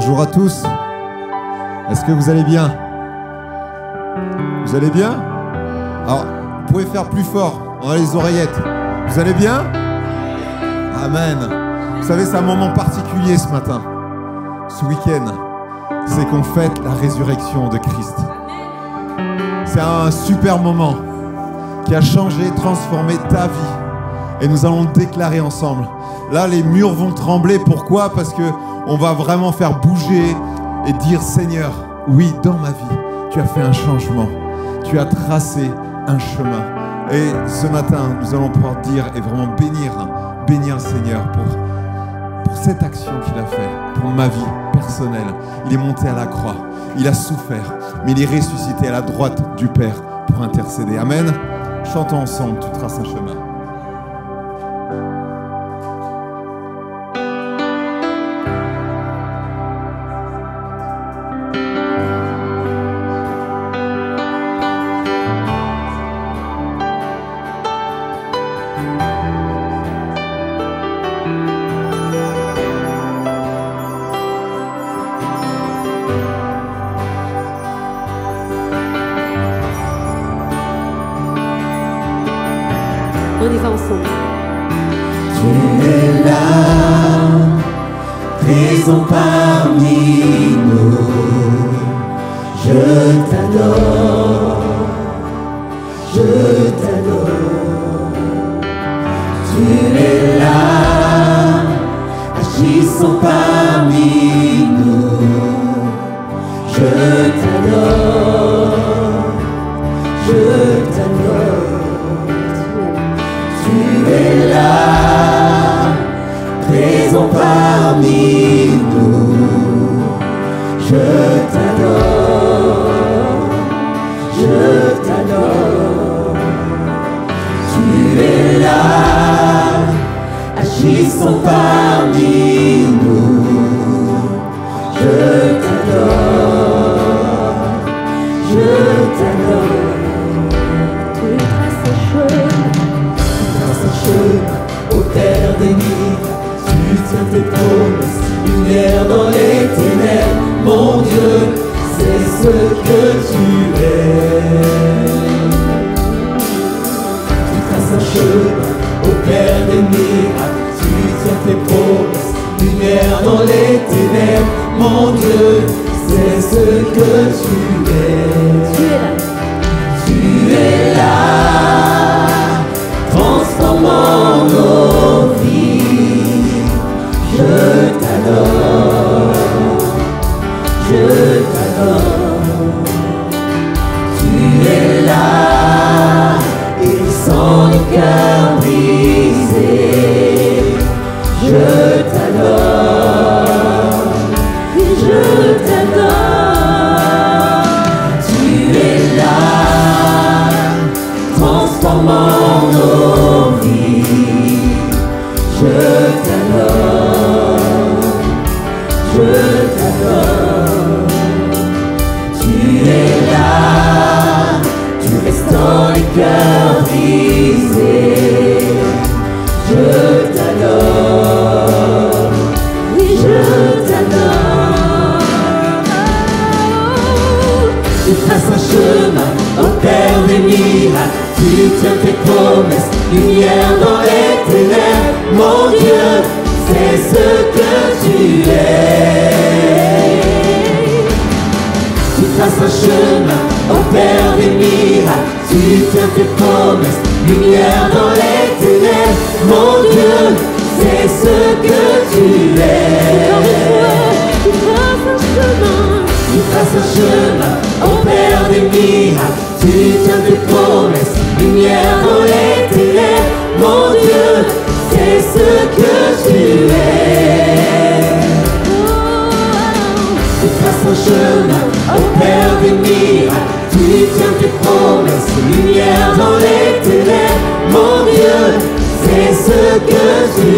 Bonjour à tous. Est-ce que vous allez bien? Vous allez bien? Alors, vous pouvez faire plus fort. On a les oreillettes. Vous allez bien? Amen. Vous savez, c'est un moment particulier ce matin, ce week-end. C'est qu'on fête la résurrection de Christ. C'est un super moment qui a changé, transformé ta vie. Et nous allons le déclarer ensemble. Là, les murs vont trembler. Pourquoi? Parce qu'on va vraiment faire bouger et dire, Seigneur, oui, dans ma vie, tu as fait un changement. Tu as tracé un chemin. Et ce matin, nous allons pouvoir dire et vraiment bénir le Seigneur pour cette action qu'il a faite, pour ma vie personnelle. Il est monté à la croix, il a souffert, mais il est ressuscité à la droite du Père pour intercéder. Amen. Chantons ensemble, tu traces un chemin. On y va ensemble. Tu es là, présent parmi nous. Je t'adore, je t'adore. Tu es là, agissant parmi nous. Je t'adore, je t'adore. Tu es là, présent parmi nous. Je t'adore, je t'adore. Tu es là, agissant parmi nous. Je t'adore, je t'adore. Tu traces un chemin. Au terre des nids, tu tiens tes promesses, lumière dans les ténèbres. Mon Dieu, c'est ce que tu es. Tu traces un chemin au Père des miracles, tu tiens tes promesses, lumière dans les ténèbres. Mon Dieu, c'est ce que tu es. Tu es là, transformant nos vies. Je t'adore, je t'adore. Tu es là, hérissant nos cœurs brisés. Je t'adore, je t'adore. Tu es là, transformant nos vies. Je t'adore, je t'adore. Tu es là, tu restaures les cœurs brisés. Je t'adore, oui je t'adore. Tu traces un chemin au Père des miracles. Tu tiens tes promesses, lumière dans les ténèbres. Mon Dieu, c'est ce que tu es. Tu traces un chemin au Père des miracles. Tu tiens tes promesses, lumière dans les ténèbres. Mon Dieu, c'est ce que tu es. Tu traces un chemin. Tu traces un chemin au Père des miracles. Tu tiens tes promesses, lumière dans les ténèbres. Mon Dieu, c'est ce que tu es. Tu traces un chemin au Père des miracles. Tu tiens tes promesses, lumière dans les ténèbres. Mon Dieu, c'est ce que tu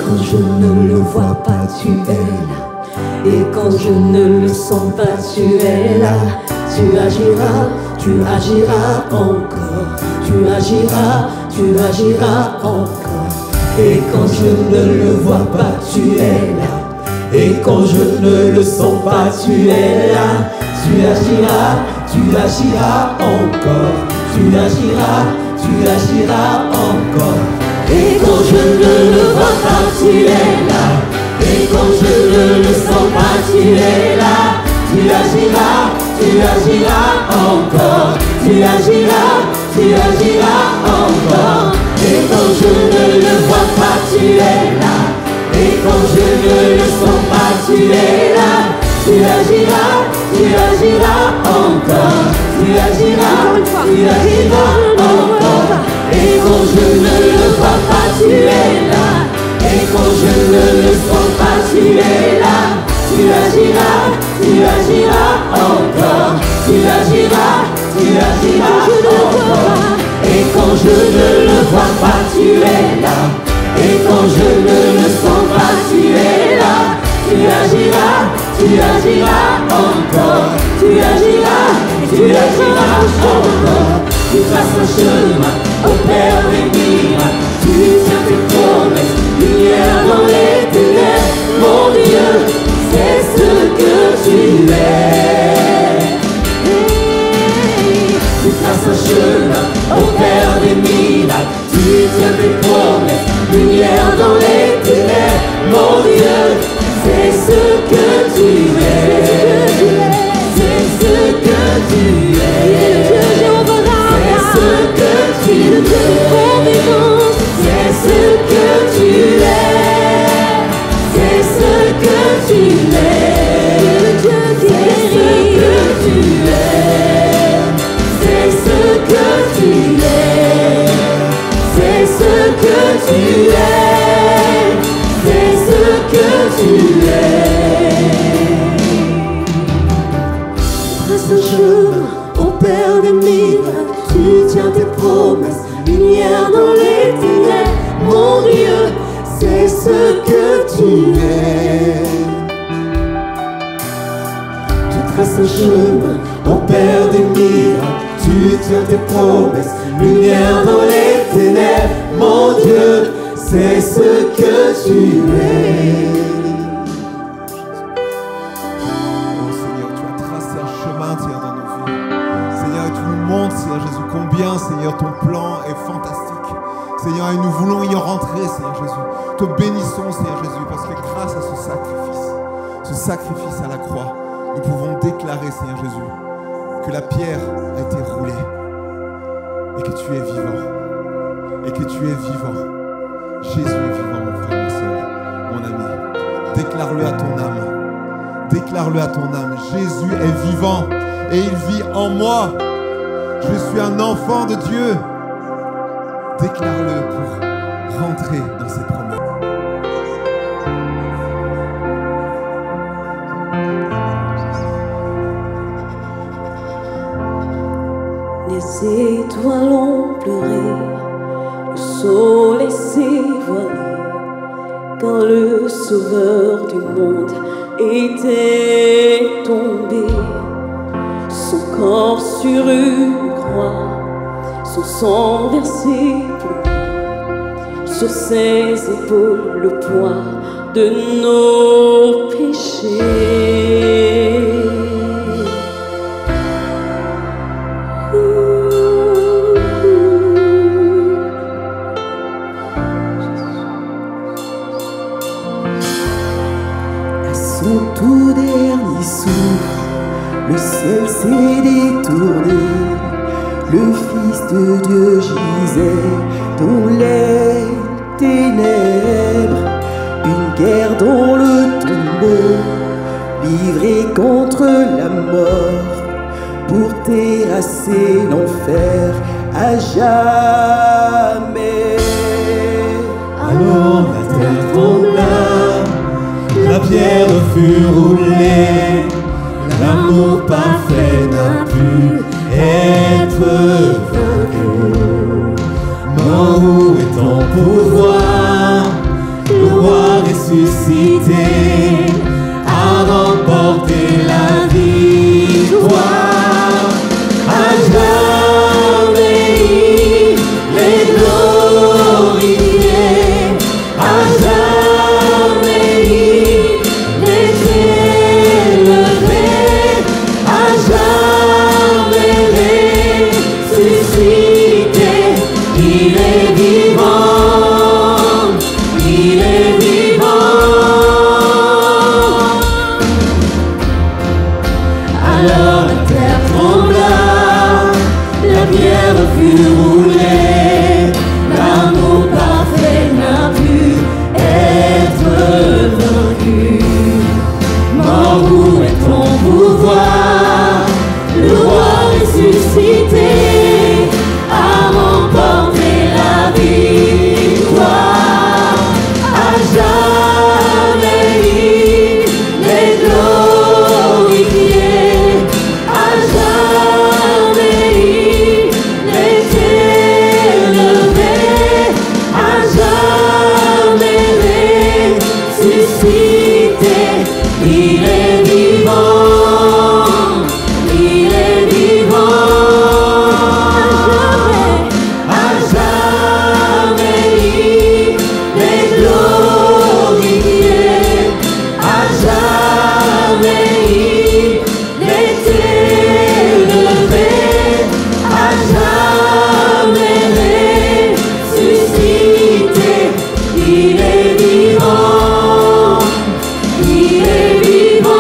quand je ne le vois pas, tu es là. Et quand je ne le sens pas, tu es là. Tu agiras encore. Tu agiras encore. Et quand je ne le vois pas, tu es là. Et quand je ne le sens pas, tu es là. Tu agiras encore. Tu agiras encore. Et quand je ne le vois pas, tu es là. Et quand je ne le sens pas, tu es là. Tu agiras encore. Tu agiras encore. Et quand je ne le vois pas, tu es là. Et quand je ne le sens pas, tu es là. Tu agiras encore. Tu agiras encore. Et quand je ne le vois pas, tu es là. Et quand je ne le sens pas, tu es là. Tu agiras encore. Tu agiras encore. Et quand je ne le vois pas, tu es là. Et quand je ne le sens pas, tu es là. Tu agiras encore. Tu agiras encore. Tu traces un chemin au Père des miracles. Tu tiens tes promesses, lumière dans les ténèbres. Mon Dieu, c'est ce que tu es. Tu traces un chemin au Père des miracles. Tu tiens tes promesses, lumière dans les ténèbres. Mon Dieu, c'est ce que tu es. C'est ce que tu es. C'est ce que tu es. C'est ce que tu es. C'est ce que tu es. C'est ce que tu es. C'est ce que tu es. C'est ce que tu es. C'est ce que tu es. Trace un chemin au Père des miracles. Tu tiens tes promesses, lumière dans les ténèbres. Mon Dieu, c'est ce que tu es. Tu traces un chemin au Père des miracles. Tu tiens tes promesses, lumière dans les ténèbres. Mon Dieu, c'est ce que tu es. Oh Seigneur, tu as tracé un chemin, Seigneur, dans nos vies. Seigneur, et tu nous montres, Seigneur Jésus, combien, Seigneur, ton plan est fantastique. Seigneur, et nous voulons y rentrer, Seigneur Jésus. Te bénissons, Seigneur Jésus, parce que grâce à ce sacrifice à la croix, nous pouvons déclarer, Seigneur Jésus, que la pierre a été roulée et que tu es vivant. Et que tu es vivant. Jésus est vivant, mon frère, ma soeur, mon ami. Déclare-le à ton âme. Déclare-le à ton âme. Jésus est vivant et il vit en moi. Je suis un enfant de Dieu. Déclare-le pour rentrer dans ses promesses. Les étoiles ont pleuré, le soleil s'est voilé, car le Sauveur du monde était tombé. Son corps sur une croix, son sang versé pour nous, sur ses épaules le poids de nos péchés. Son tout dernier souffle, le ciel s'est détourné. Le Fils de Dieu gisait dans les ténèbres. Une guerre dans le tombeau, livrée contre la mort, pour terrasser l'enfer à jamais. Alors la terre trembla, la pierre fut roulée, l'amour parfait n'a pu être vaincu. Mort, où est ton pouvoir? Le roi ressuscité, a remporté la victoire, à jamais il est glorifié, à jamais il est élevé, à jamais ressuscité, il est vivant, il est vivant. Alors la terre trembla, la pierre fut roulée, l'amour parfait n'a pu être vaincu. Mort, où est ton pouvoir? Le roi ressuscité a remporté la victoire, à jamais il est glorifié, à jamais il est élevé, à jamais ressuscité, il est vivant, il est vivant, à jamais il est glorifié, à jamais il est élevé, à jamais ressuscité, il est vivant, il est vivant.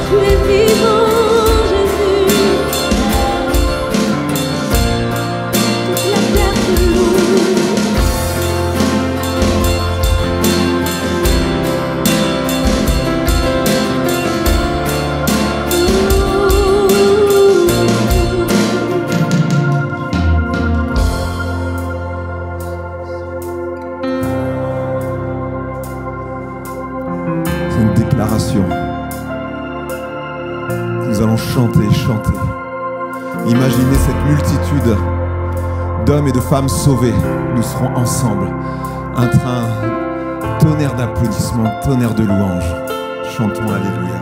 Tu es vivant, Jésus. Toute la terre te loue. C'est une déclaration. Nous allons chanter, chanter. Imaginez cette multitude d'hommes et de femmes sauvés. Nous serons ensemble. Un train, tonnerre d'applaudissements, tonnerre de louanges. Chantons Alléluia.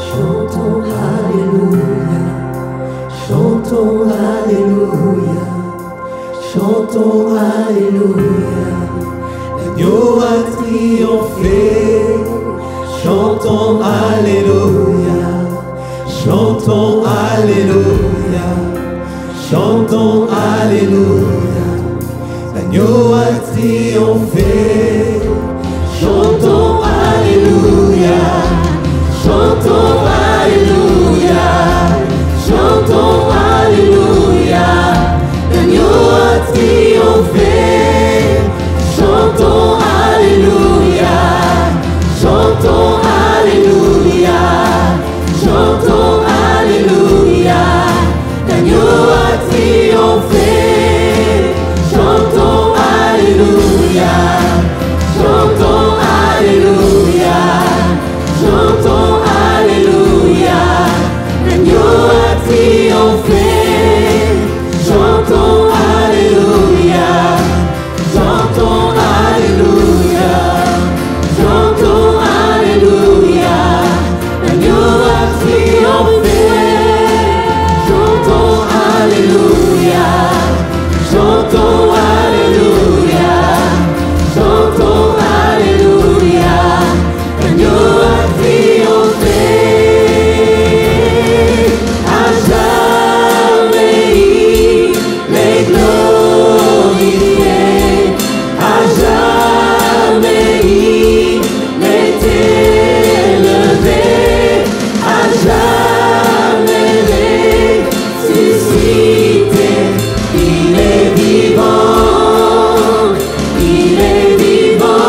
Chantons Alléluia, chantons Alléluia, chantons Alléluia. L'agneau a triomphé, chantons Alléluia, chantons Alléluia, chantons Alléluia. L'agneau a triomphé, chantons Alléluia, chantons Alléluia, chantons Alléluia. L'agneau a triomphé, chantons Alléluia, chantons Alléluia, chantons Alléluia. L'agneau a triomphé, chantons Alléluia, chantons Alléluia, chantons Alléluia. L'agneau a triomphé, chantons Alléluia, chantons Alléluia, chantons Alléluia. L'agneau a triomphé, chantons Alléluia, chantons Alléluia, chantons Alléluia. L'agneau a triomphé, à jamais il est glorifié, à jamais il est élevé, à jamais ressuscité, il est vivant, il est vivant,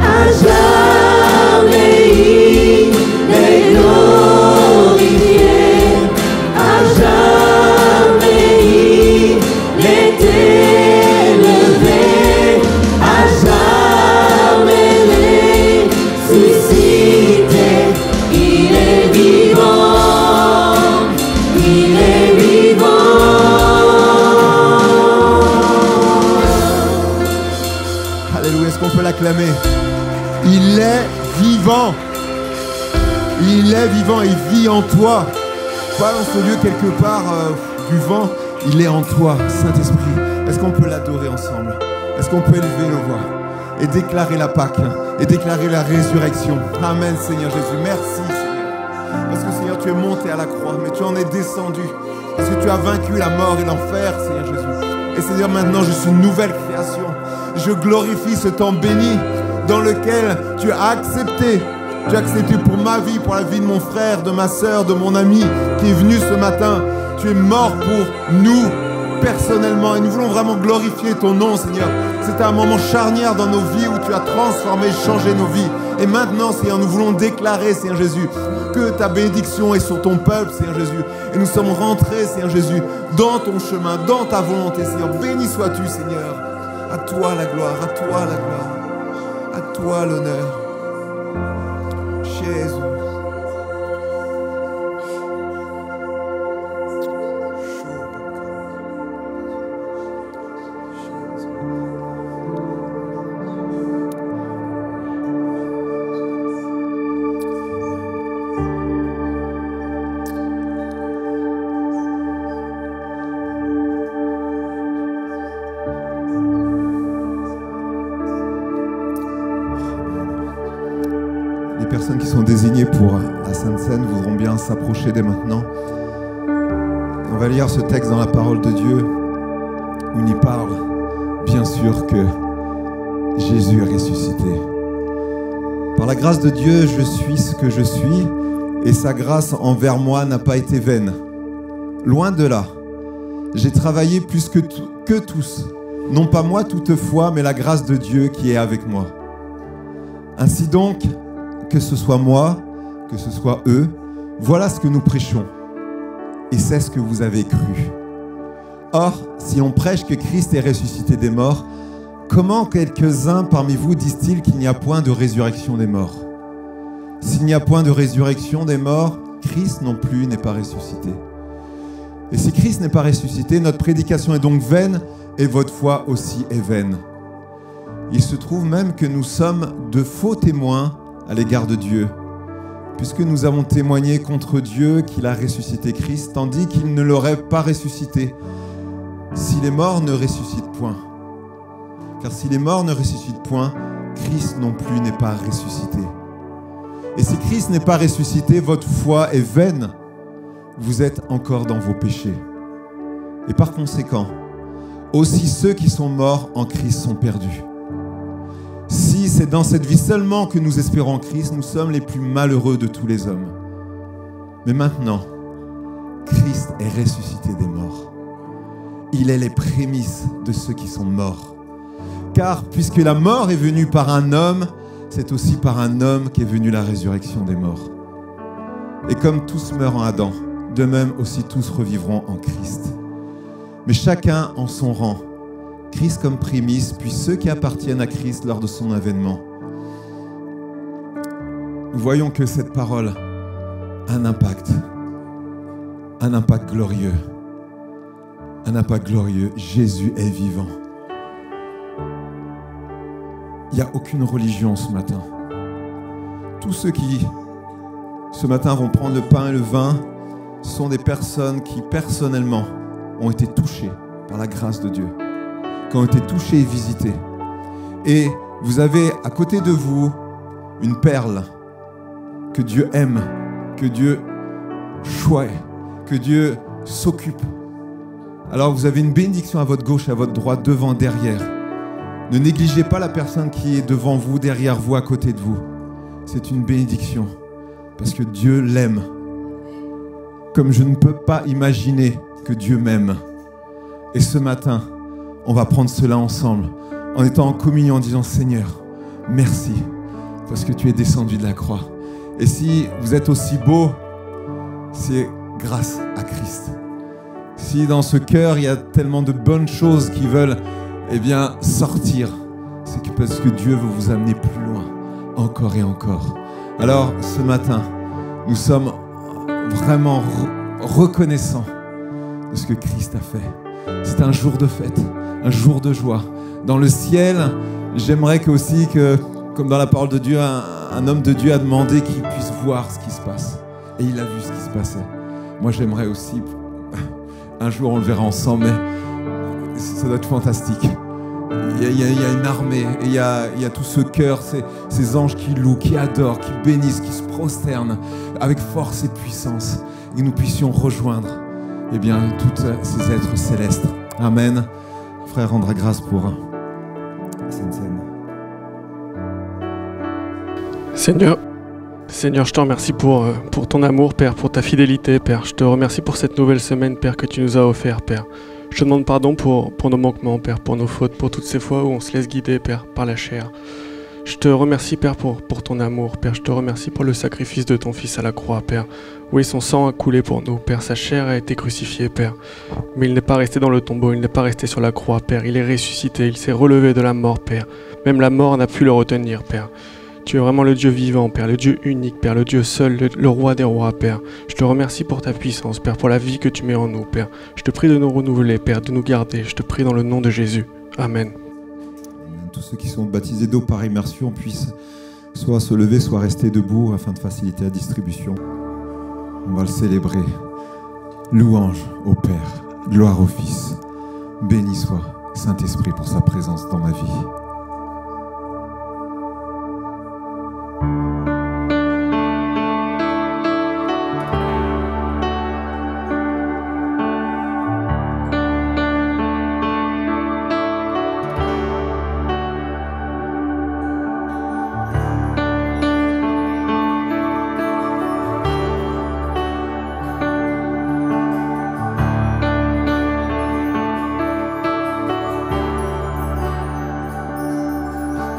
à jamais il est glorifié, à jamais il est élevé, à jamais ressuscité. vivant. Il est vivant, il vit en toi. Pas dans ce lieu quelque part du vent, il est en toi, Saint-Esprit. Est-ce qu'on peut l'adorer ensemble? Est-ce qu'on peut élever nos voix et déclarer la Pâque et déclarer la résurrection? Amen, Seigneur Jésus. Merci, Seigneur. Parce que, Seigneur, tu es monté à la croix, mais tu en es descendu. Parce que tu as vaincu la mort et l'enfer, Seigneur Jésus. Et Seigneur, maintenant, je suis une nouvelle création. Je glorifie ce temps béni dans lequel tu as accepté. Tu as accepté pour ma vie, pour la vie de mon frère, de ma sœur, de mon ami qui est venu ce matin. Tu es mort pour nous, personnellement. Et nous voulons vraiment glorifier ton nom, Seigneur. C'était un moment charnière dans nos vies où tu as transformé, changé nos vies. Et maintenant, Seigneur, nous voulons déclarer, Seigneur Jésus, que ta bénédiction est sur ton peuple, Seigneur Jésus. Et nous sommes rentrés, Seigneur Jésus, dans ton chemin, dans ta volonté, Seigneur. Béni sois-tu, Seigneur. À toi la gloire, à toi la gloire, à toi l'honneur. Jésus. Les personnes qui sont désignées pour la Sainte Seine voudront bien s'approcher dès maintenant. On va lire ce texte dans la parole de Dieu où il y parle, bien sûr, que Jésus est ressuscité. Par la grâce de Dieu, je suis ce que je suis et sa grâce envers moi n'a pas été vaine. Loin de là, j'ai travaillé plus que tous, non pas moi toutefois, mais la grâce de Dieu qui est avec moi. Ainsi donc, que ce soit moi, que ce soit eux, voilà ce que nous prêchons. Et c'est ce que vous avez cru. Or, si on prêche que Christ est ressuscité des morts, comment quelques-uns parmi vous disent-ils qu'il n'y a point de résurrection des morts? S'il n'y a point de résurrection des morts, Christ non plus n'est pas ressuscité. Et si Christ n'est pas ressuscité, notre prédication est donc vaine et votre foi aussi est vaine. Il se trouve même que nous sommes de faux témoins à l'égard de Dieu, puisque nous avons témoigné contre Dieu qu'il a ressuscité Christ, tandis qu'il ne l'aurait pas ressuscité, si les morts ne ressuscitent point. Car si les morts ne ressuscitent point, Christ non plus n'est pas ressuscité. Et si Christ n'est pas ressuscité, votre foi est vaine, vous êtes encore dans vos péchés. Et par conséquent, aussi ceux qui sont morts en Christ sont perdus. Si c'est dans cette vie seulement que nous espérons en Christ, nous sommes les plus malheureux de tous les hommes. Mais maintenant, Christ est ressuscité des morts. Il est les prémices de ceux qui sont morts. Car puisque la mort est venue par un homme, c'est aussi par un homme qu'est venue la résurrection des morts. Et comme tous meurent en Adam, de même aussi tous revivront en Christ. Mais chacun en son rang. Christ comme prémisse, puis ceux qui appartiennent à Christ lors de son avènement. Nous voyons que cette parole a un impact glorieux. Un impact glorieux. Jésus est vivant. Il n'y a aucune religion ce matin. Tous ceux qui, ce matin, vont prendre le pain et le vin sont des personnes qui, personnellement, ont été touchées par la grâce de Dieu, qui ont été touchées et visitées. Et vous avez à côté de vous une perle que Dieu aime, que Dieu choisit, que Dieu s'occupe. Alors vous avez une bénédiction à votre gauche, à votre droite, devant, derrière. Ne négligez pas la personne qui est devant vous, derrière vous, à côté de vous. C'est une bénédiction parce que Dieu l'aime. Comme je ne peux pas imaginer que Dieu m'aime. Et ce matin, on va prendre cela ensemble, en étant en communion, en disant « Seigneur, merci, parce que tu es descendu de la croix. » Et si vous êtes aussi beau, c'est grâce à Christ. Si dans ce cœur, il y a tellement de bonnes choses qui veulent sortir, c'est parce que Dieu veut vous amener plus loin, encore et encore. Alors, ce matin, nous sommes vraiment reconnaissants de ce que Christ a fait. C'est un jour de fête, un jour de joie. Dans le ciel, j'aimerais que aussi que, comme dans la parole de Dieu, un homme de Dieu a demandé qu'il puisse voir ce qui se passe. Et il a vu ce qui se passait. Moi, j'aimerais aussi, un jour on le verra ensemble, mais ça doit être fantastique. Il y a une armée, et il y a tout ce cœur, ces anges qui louent, qui adorent, qui bénissent, qui se prosternent avec force et puissance. Et nous puissions rejoindre tous ces êtres célestes. Amen. Frère, rendra grâce pour cette scène. Seigneur, je te remercie pour ton amour, Père, pour ta fidélité, Père. Je te remercie pour cette nouvelle semaine, Père, que tu nous as offert, Père. Je te demande pardon pour nos manquements, Père, pour nos fautes, pour toutes ces fois où on se laisse guider, Père, par la chair. Je te remercie, Père, pour ton amour, Père. Je te remercie pour le sacrifice de ton Fils à la croix, Père. Oui, son sang a coulé pour nous, Père. Sa chair a été crucifiée, Père. Mais il n'est pas resté dans le tombeau, il n'est pas resté sur la croix, Père. Il est ressuscité, il s'est relevé de la mort, Père. Même la mort n'a pu le retenir, Père. Tu es vraiment le Dieu vivant, Père, le Dieu unique, Père, le Dieu seul, le roi des rois, Père. Je te remercie pour ta puissance, Père, pour la vie que tu mets en nous, Père. Je te prie de nous renouveler, Père, de nous garder. Je te prie dans le nom de Jésus. Amen. Tous ceux qui sont baptisés d'eau par immersion puissent soit se lever, soit rester debout afin de faciliter la distribution. On va le célébrer. Louange au Père, gloire au Fils. Béni soit Saint-Esprit pour sa présence dans ma vie.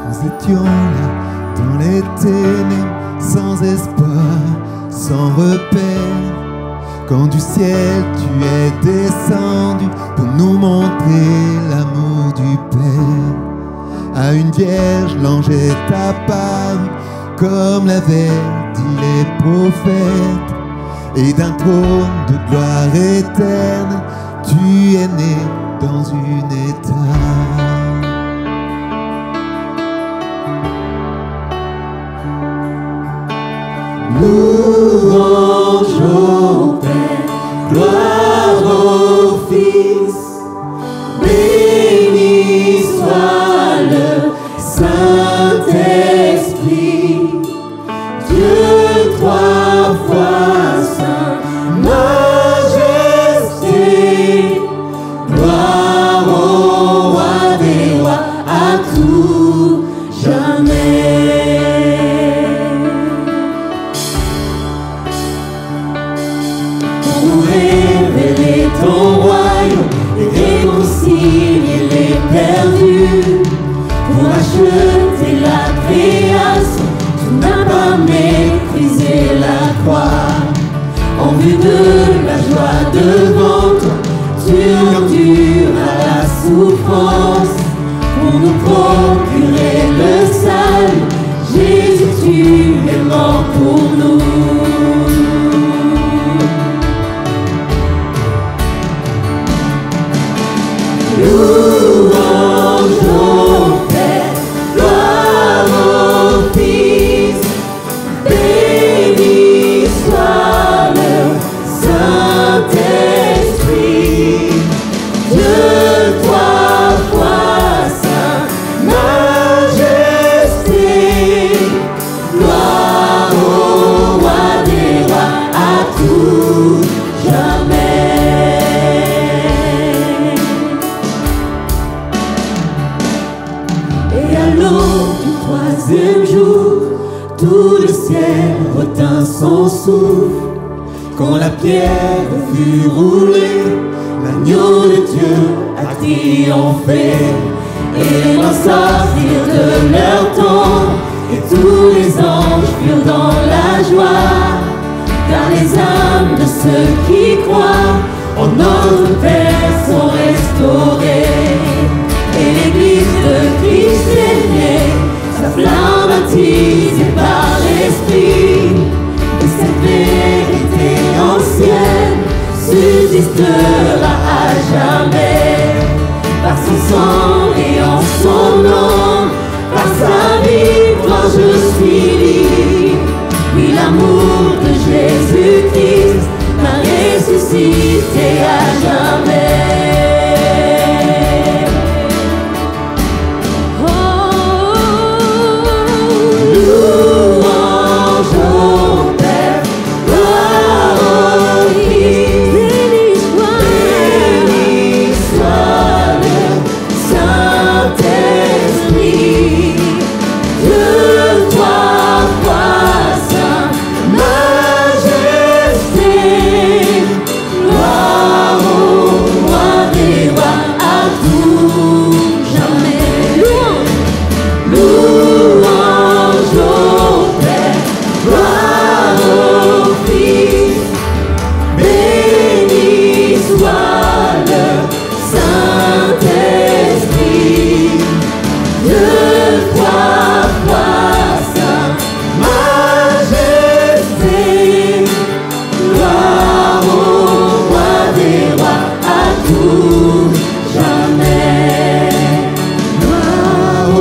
Nous étions là dans les ténèbres, sans espoir, sans repère. Quand du ciel tu es descendu pour nous montrer l'amour du Père. À une vierge l'ange est apparu, comme l'avaient dit les prophètes. Et d'un trône de gloire éternelle, tu es né dans une étable. Louange au Père, gloire au Fils, béni soit le Saint-Esprit, Dieu trois fois saint, majesté, gloire au roi des rois, à tout jamais. Révéler ton royaume et réconcilier les perdus. Pour acheter la création, tu n'as pas méprisé la croix. En vue de la joie devant toi, tu enduras la souffrance. Pour nous procurer le salut, Jésus, tu es mort pour nous. Louange au Père, gloire au Fils, béni soit le Saint-Esprit, Dieu trois fois saint, majesté, gloire au roi des rois, à tout jamais. Et à l'aube du troisième jour, tout le ciel retint son souffle. Quand la pierre fut roulée, l'agneau de Dieu a triomphé. Et les morts sortirent de leur tombe, et tous les anges furent dans la joie. Car les âmes de ceux qui croient en notre Père sont restaurées. Et l'église de Christ est née, sa flamme attisée par l'Esprit. Et cette vérité ancienne subsistera à jamais. Par son sang et en son nom, par sa victoire je suis libre. ressuscité à jamais. Louange au Père, gloire au Fils, béni soit le Saint-Esprit, de trois fois sa majesté, gloire au roi des rois à tout jamais. Louange au Père, gloire au Fils, béni soit le Saint-Esprit, de trois fois sa majesté, gloire au roi des rois à tout jamais. Gloire au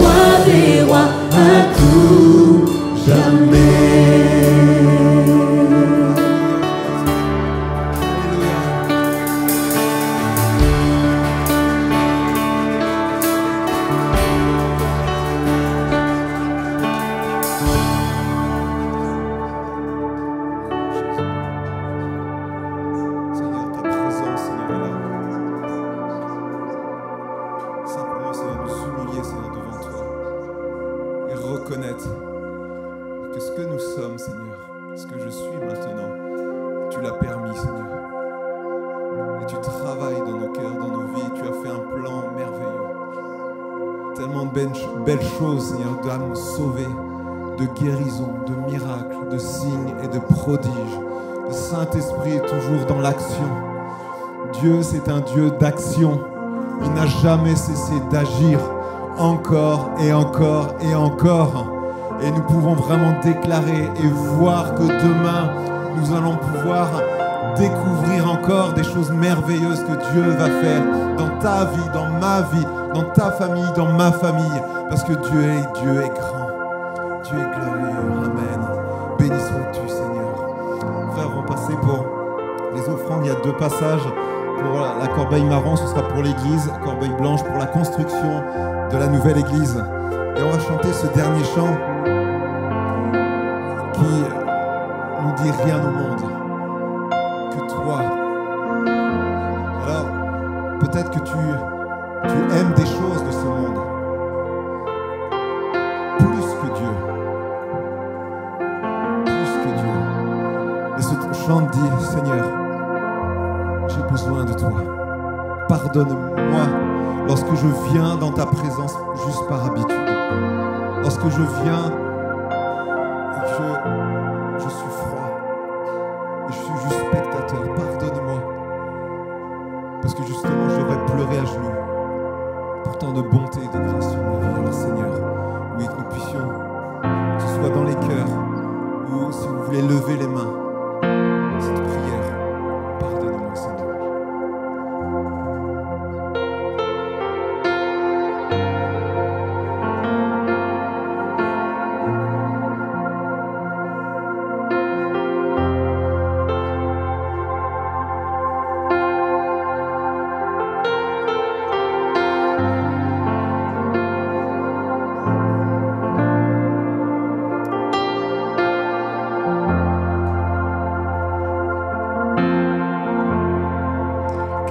roi des rois à tout jamais. Seigneur, ta présence, Seigneur, est là. Simplement, Seigneur, nous humilier, Seigneur, devant toi. Et reconnaître que ce que nous sommes, Seigneur, ce que je suis maintenant, tu l'as permis, Seigneur. Et tu travailles dans nos cœurs, dans nos vies. Tu as fait un plan merveilleux. Tellement de belles choses, Seigneur, d'âmes sauvées, de guérison, de miracles, de signes et de prodiges. Le Saint-Esprit est toujours dans l'action. Dieu, c'est un Dieu d'action. Il n'a jamais cessé d'agir encore et encore et encore. Et nous pouvons vraiment déclarer et voir que demain, nous allons pouvoir découvrir encore des choses merveilleuses que Dieu va faire dans ta vie, dans ma vie, dans ta famille, dans ma famille. Parce que Dieu est grand. Dieu est glorieux. Amen. Béni sois-tu, Seigneur. Frères, on va passer pour les offrandes. Il y a deux passages. Pour la corbeille marron, ce sera pour l'église. Corbeille blanche pour la construction de la nouvelle église. Et on va chanter ce dernier chant qui nous dit rien au monde que toi. Alors, peut-être que tu aimes des choses de ce monde plus que Dieu. Plus que Dieu. Et ce chant dit, Seigneur, j'ai besoin de toi. Pardonne-moi lorsque je viens dans ta présence juste par habitude. Lorsque je viens et que je suis froid et je suis juste spectateur, pardonne-moi. Parce que justement, je devrais pleurer à genoux pour tant de bonté et de grâce sur ma vie. Alors Seigneur, oui, que nous puissions, que ce soit dans les cœurs ou si vous voulez lever les mains, cette prière, pardonne-moi Seigneur.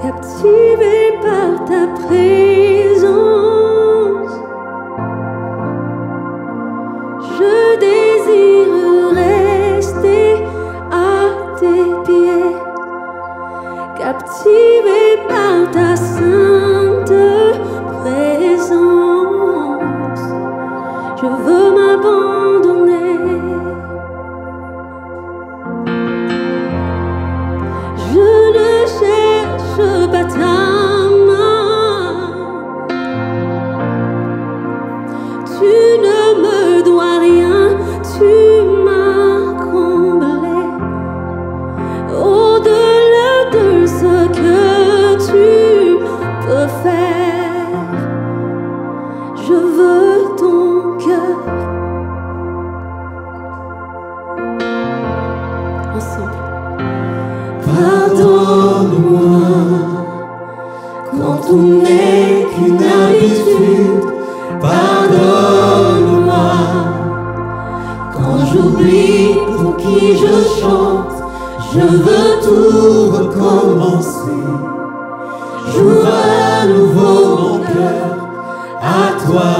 Captivé par ta présence, je désire rester à tes pieds. Captivé par ta sainte présence, je veux m'abandonner. Je ne cherche pas ta main. Tu ne me dois rien, tu m'as comblé. Au-delà de ce que tu peux faire, je veux ton cœur. Ensemble. Pardonne-moi quand tout n'est qu'une habitude. Pardonne-moi quand j'oublie pour qui je chante. Je veux tout recommencer. J'ouvre à nouveau mon cœur à toi.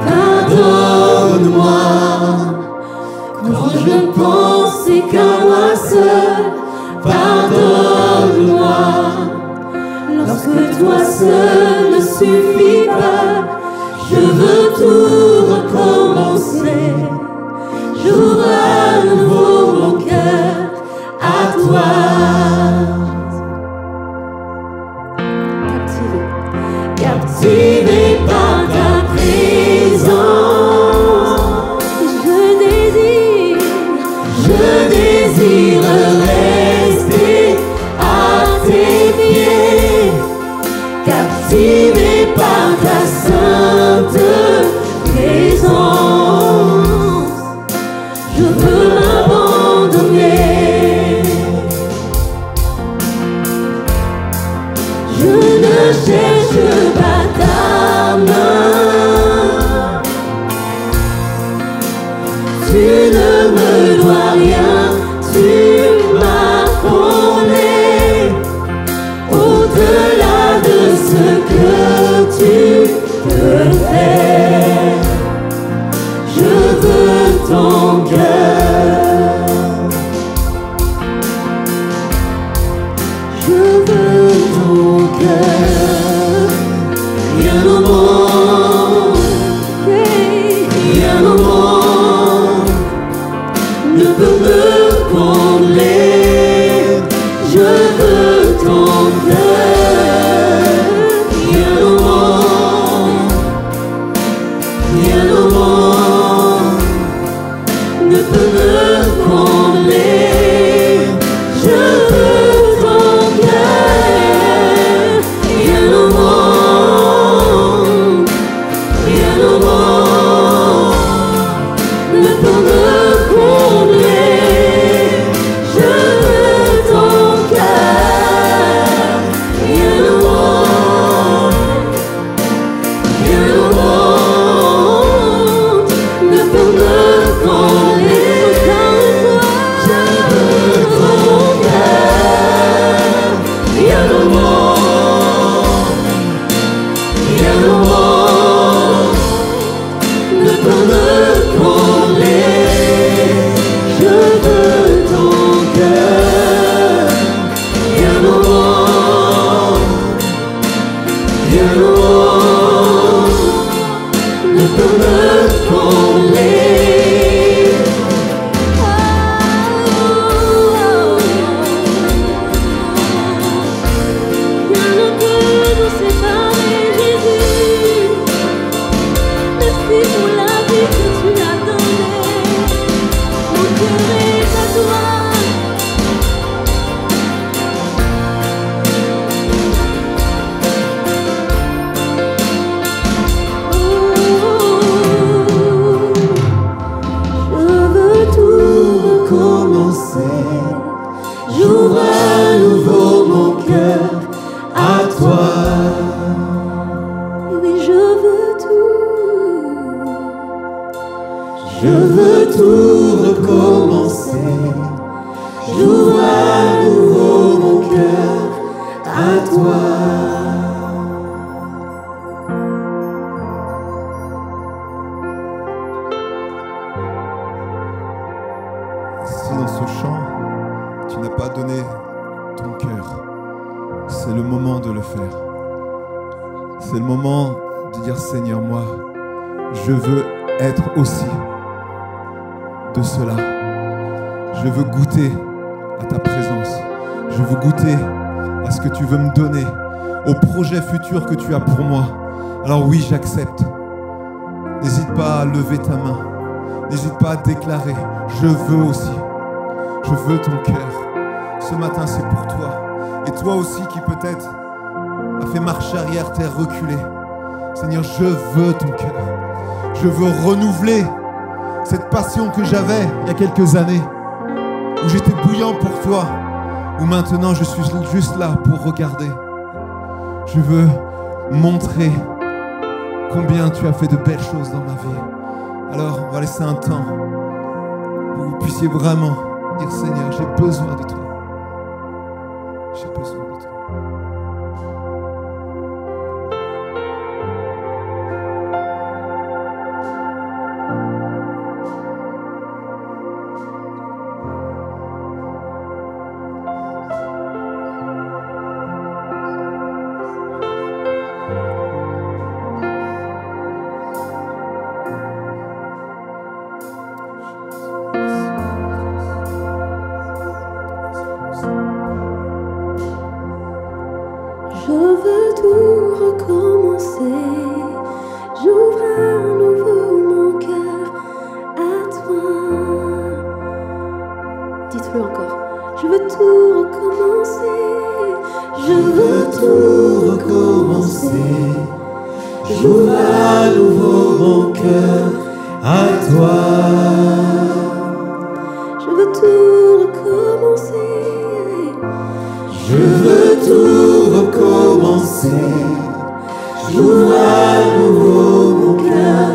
Pardonne-moi quand je ne pensais qu'à moi seul. Pardonne-moi lorsque toi seul ne suffit pas. Je veux tout recommencer. J'ouvre à nouveau mon cœur à toi. Captivé par ta présence, je désire rester à tes pieds. Captivé par ta sainte présence, je veux m'abandonner. Je ne cherche pas ta main. Tu ne me dois rien, tu m'as fondé. Au-delà de ce que tu peux faire, je veux ton cœur. Je veux ton cœur. Rien au monde, rien au monde ne peut me combler. Je veux ton cœur. Rien au monde, rien au monde ne peut me combler. Je veux ton cœur. Rien au monde, rien au monde ne peut me combler. Je veux ton cœur. Rien au monde, rien au monde ne peut me combler. Je veux ton cœur. Rien au monde, rien au monde ne peut me combler. Je veux ton cœur. Rien au monde, rien au monde ne peut me combler. Rien ne peut nous séparer, Jésus. Merci pour la vie que tu as donnée. Mon cœur est à toi. Je veux tout recommencer. J'ouvre à nouveau mon cœur à toi. Oui, je veux tout. Je veux tout recommencer. J'ouvre à nouveau mon cœur à toi. Si dans ce chant, tu n'as pas donné ton cœur, c'est le moment de le faire. C'est le moment de dire Seigneur, moi, je veux être aussi de cela. Je veux goûter à ta présence. Je veux goûter à ce que tu veux me donner, au projet futur que tu as pour moi. Alors oui, j'accepte. N'hésite pas à lever ta main. N'hésite pas à déclarer, je veux aussi. Je veux ton cœur. Ce matin, c'est pour toi. Et toi aussi qui peut-être a fait marche arrière, t'es reculé. Seigneur, je veux ton cœur. Je veux renouveler cette passion que j'avais il y a quelques années, où j'étais bouillant pour toi, où maintenant je suis juste là pour regarder. Je veux montrer combien tu as fait de belles choses dans ma vie. Alors, on va laisser un temps pour que vous puissiez vraiment dire, Seigneur, j'ai besoin de toi. J'ai besoin de toi. Je veux tout recommencer. J'ouvre à nouveau mon cœur à toi. Dites-le encore. Je veux tout recommencer. Je veux tout recommencer. J'ouvre à nouveau mon cœur à toi. Je veux tout recommencer. Je veux tout recommencer. J'ouvre à nouveau mon cœur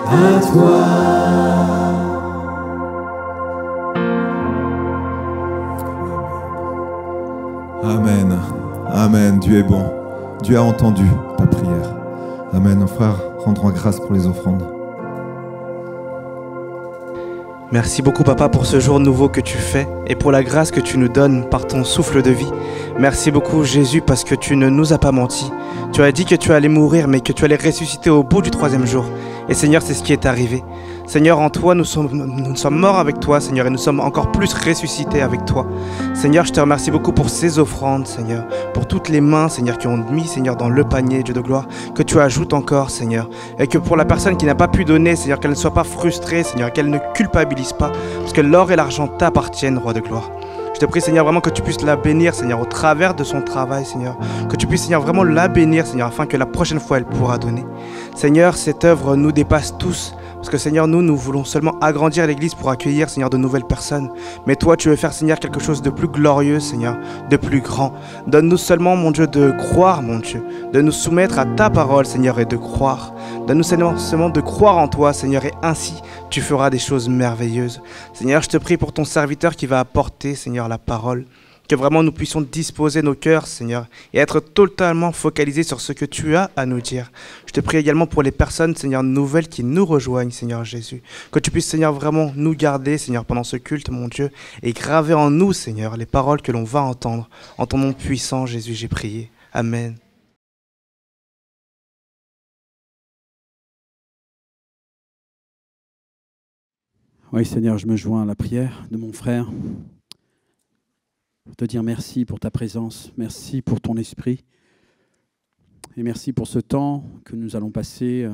à toi. Amen. Amen. Dieu est bon. Dieu a entendu ta prière. Amen. Nos frères rendront grâce pour les offrandes. Merci beaucoup papa pour ce jour nouveau que tu fais et pour la grâce que tu nous donnes par ton souffle de vie. Merci beaucoup Jésus parce que tu ne nous as pas menti. Tu as dit que tu allais mourir mais que tu allais ressusciter au bout du 3e jour. Et Seigneur, c'est ce qui est arrivé. Seigneur, en toi, nous sommes morts avec toi, Seigneur, et nous sommes encore plus ressuscités avec toi. Seigneur, je te remercie beaucoup pour ces offrandes, Seigneur, pour toutes les mains, Seigneur, qui ont mis, Seigneur, dans le panier, Dieu de gloire, que tu ajoutes encore, Seigneur, et que pour la personne qui n'a pas pu donner, Seigneur, qu'elle ne soit pas frustrée, Seigneur, qu'elle ne culpabilise pas, parce que l'or et l'argent t'appartiennent, Roi de gloire. Je te prie, Seigneur, vraiment que tu puisses la bénir, Seigneur, au travers de son travail, Seigneur. Que tu puisses, Seigneur, vraiment la bénir, Seigneur, afin que la prochaine fois, elle pourra donner. Seigneur, cette œuvre nous dépasse tous. Parce que, Seigneur, nous voulons seulement agrandir l'Église pour accueillir, Seigneur, de nouvelles personnes. Mais toi, tu veux faire, Seigneur, quelque chose de plus glorieux, Seigneur, de plus grand. Donne-nous seulement, mon Dieu, de croire, mon Dieu, de nous soumettre à ta parole, Seigneur, et de croire. Donne-nous seulement de croire en toi, Seigneur, et ainsi, tu feras des choses merveilleuses. Seigneur, je te prie pour ton serviteur qui va apporter, Seigneur, la parole. Que vraiment nous puissions disposer nos cœurs, Seigneur, et être totalement focalisés sur ce que tu as à nous dire. Je te prie également pour les personnes, Seigneur, nouvelles qui nous rejoignent, Seigneur Jésus. Que tu puisses, Seigneur, vraiment nous garder, Seigneur, pendant ce culte, mon Dieu, et graver en nous, Seigneur, les paroles que l'on va entendre. En ton nom puissant, Jésus, j'ai prié. Amen. Oui, Seigneur, je me joins à la prière de mon frère. Pour te dire merci pour ta présence, merci pour ton esprit et merci pour ce temps que nous allons passer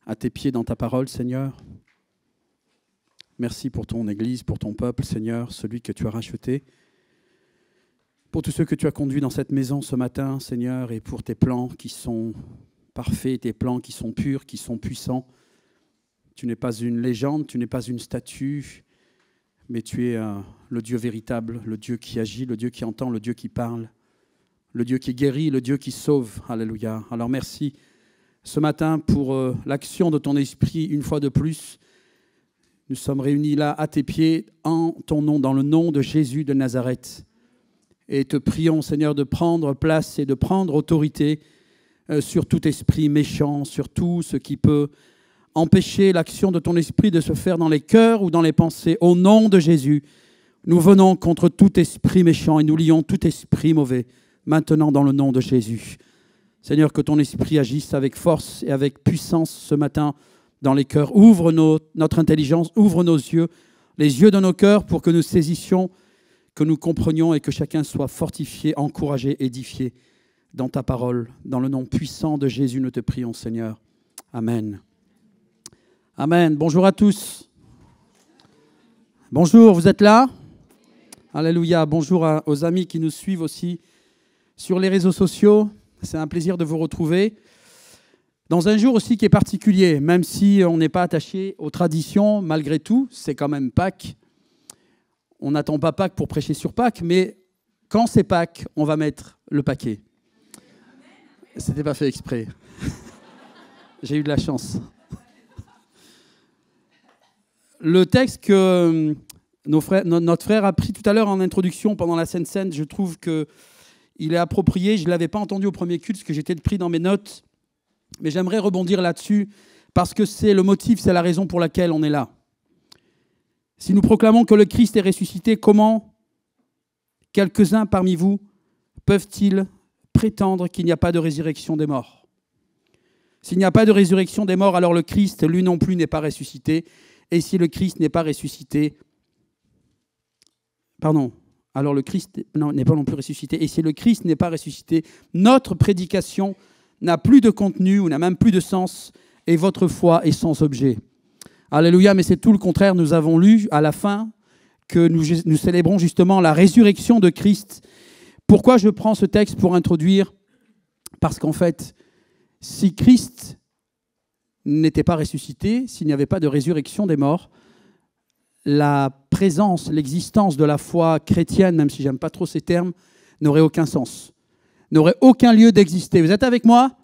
à tes pieds dans ta parole, Seigneur. Merci pour ton Église, pour ton peuple, Seigneur, celui que tu as racheté. Pour tous ceux que tu as conduits dans cette maison ce matin, Seigneur, et pour tes plans qui sont parfaits, tes plans qui sont purs, qui sont puissants. Tu n'es pas une légende, tu n'es pas une statue, mais tu es le Dieu véritable, le Dieu qui agit, le Dieu qui entend, le Dieu qui parle, le Dieu qui guérit, le Dieu qui sauve. Alléluia. Alors merci ce matin pour l'action de ton esprit une fois de plus. Nous sommes réunis là à tes pieds en ton nom, dans le nom de Jésus de Nazareth. Et te prions, Seigneur, de prendre place et de prendre autorité sur tout esprit méchant, sur tout ce qui peut empêcher l'action de ton esprit de se faire dans les cœurs ou dans les pensées. Au nom de Jésus, nous venons contre tout esprit méchant et nous lions tout esprit mauvais, maintenant dans le nom de Jésus. Seigneur, que ton esprit agisse avec force et avec puissance ce matin dans les cœurs. Ouvre notre intelligence, ouvre nos yeux, les yeux de nos cœurs pour que nous saisissions, que nous comprenions et que chacun soit fortifié, encouragé, édifié dans ta parole. Dans le nom puissant de Jésus, nous te prions, Seigneur. Amen. Amen. Bonjour à tous. Bonjour, vous êtes là? Alléluia. Bonjour aux amis qui nous suivent aussi sur les réseaux sociaux. C'est un plaisir de vous retrouver. Dans un jour aussi qui est particulier, même si on n'est pas attaché aux traditions, malgré tout, c'est quand même Pâques. On n'attend pas Pâques pour prêcher sur Pâques, mais quand c'est Pâques, on va mettre le paquet. C'était pas fait exprès. J'ai eu de la chance. Le texte que notre frère a pris tout à l'heure en introduction pendant la Sainte Seine, je trouve qu'il est approprié. Je ne l'avais pas entendu au premier culte, parce que j'étais pris dans mes notes. Mais j'aimerais rebondir là-dessus, parce que c'est le motif, c'est la raison pour laquelle on est là. Si nous proclamons que le Christ est ressuscité, comment quelques-uns parmi vous peuvent-ils prétendre qu'il n'y a pas de résurrection des morts? S'il n'y a pas de résurrection des morts, alors le Christ, lui non plus, n'est pas ressuscité. Et si le Christ n'est pas ressuscité, alors le Christ n'est pas non plus ressuscité. Et si le Christ n'est pas ressuscité, notre prédication n'a plus de contenu ou n'a même plus de sens, et votre foi est sans objet. Alléluia, mais c'est tout le contraire. Nous avons lu à la fin que nous célébrons justement la résurrection de Christ. Pourquoi je prends ce texte pour introduire? Parce qu'en fait, si Christ n'était pas ressuscité, s'il n'y avait pas de résurrection des morts, la présence, l'existence de la foi chrétienne, même si j'aime pas trop ces termes, n'aurait aucun sens, n'aurait aucun lieu d'exister. Vous êtes avec moi?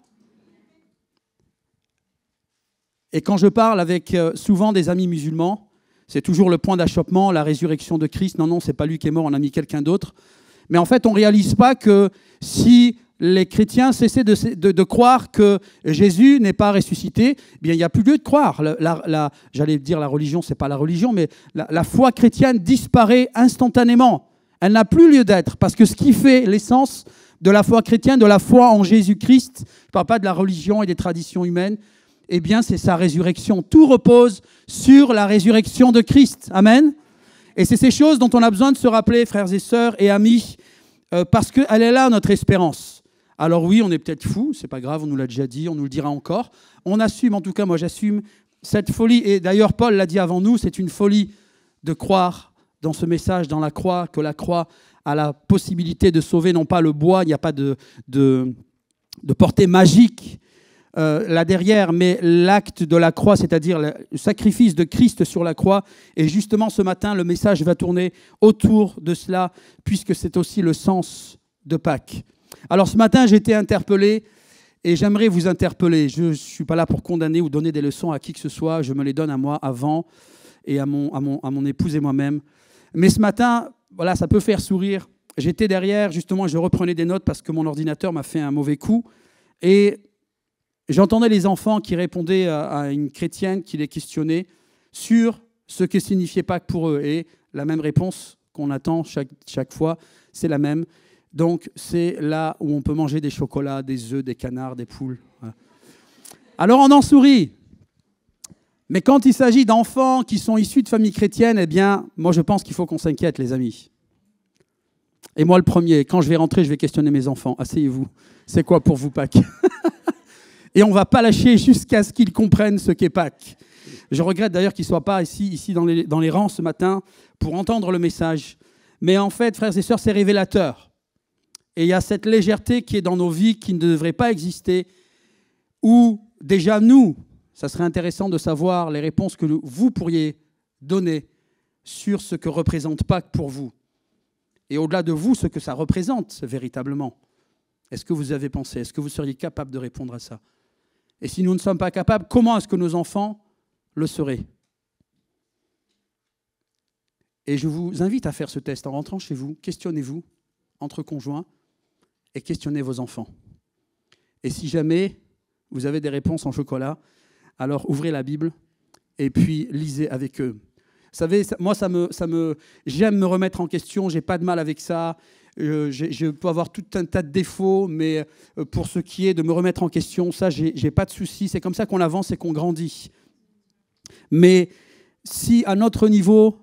Et quand je parle avec souvent des amis musulmans, c'est toujours le point d'achoppement, la résurrection de Christ. Non, c'est pas lui qui est mort, on a mis quelqu'un d'autre. Mais en fait, on ne réalise pas que si les chrétiens cessaient de croire que Jésus n'est pas ressuscité, eh bien, il n'y a plus lieu de croire. J'allais dire la religion, ce n'est pas la religion, mais la foi chrétienne disparaît instantanément. Elle n'a plus lieu d'être, parce que ce qui fait l'essence de la foi chrétienne, de la foi en Jésus-Christ, je ne parle pas de la religion et des traditions humaines, eh bien, c'est sa résurrection. Tout repose sur la résurrection de Christ. Amen. Et c'est ces choses dont on a besoin de se rappeler, frères et sœurs et amis, parce qu'elle est là, notre espérance. Alors oui, on est peut-être fous, c'est pas grave, on nous l'a déjà dit, on nous le dira encore. On assume, en tout cas, moi j'assume cette folie. Et d'ailleurs, Paul l'a dit avant nous, c'est une folie de croire dans ce message, dans la croix, que la croix a la possibilité de sauver, non pas le bois, il n'y a pas de portée magique là derrière, mais l'acte de la croix, c'est-à-dire le sacrifice de Christ sur la croix. Et justement, ce matin, le message va tourner autour de cela, puisque c'est aussi le sens de Pâques. Alors ce matin, j'ai été interpellé, et j'aimerais vous interpeller. Je ne suis pas là pour condamner ou donner des leçons à qui que ce soit, je me les donne à moi avant, et à mon épouse et moi-même. Mais ce matin, voilà, ça peut faire sourire. J'étais derrière, justement, je reprenais des notes parce que mon ordinateur m'a fait un mauvais coup, et j'entendais les enfants qui répondaient à une chrétienne qui les questionnait sur ce que signifiait Pâques pour eux. Et la même réponse qu'on attend chaque fois, c'est la même. Donc, c'est là où on peut manger des chocolats, des œufs, des canards, des poules. Voilà. Alors, on en sourit. Mais quand il s'agit d'enfants qui sont issus de familles chrétiennes, eh bien, moi, je pense qu'il faut qu'on s'inquiète, les amis. Et moi, le premier, quand je vais rentrer, je vais questionner mes enfants. Asseyez-vous. C'est quoi pour vous Pâques? Et on ne va pas lâcher jusqu'à ce qu'ils comprennent ce qu'est Pâques. Je regrette d'ailleurs qu'ils ne soient pas ici dans les rangs ce matin pour entendre le message. Mais en fait, frères et sœurs, c'est révélateur. Et il y a cette légèreté qui est dans nos vies, qui ne devrait pas exister, où déjà nous, ça serait intéressant de savoir les réponses que vous pourriez donner sur ce que représente Pâques pour vous. Et au-delà de vous, ce que ça représente véritablement. Est-ce que vous avez pensé? Est-ce que vous seriez capable de répondre à ça? Et si nous ne sommes pas capables, comment est-ce que nos enfants le seraient? Et je vous invite à faire ce test en rentrant chez vous. Questionnez-vous entre conjoints et questionnez vos enfants. Et si jamais vous avez des réponses en chocolat, alors ouvrez la Bible et puis lisez avec eux. Vous savez, moi, j'aime me remettre en question, je n'ai pas de mal avec ça. Je peux avoir tout un tas de défauts, mais pour ce qui est de me remettre en question, ça, j'ai pas de souci. C'est comme ça qu'on avance et qu'on grandit. Mais si à notre niveau,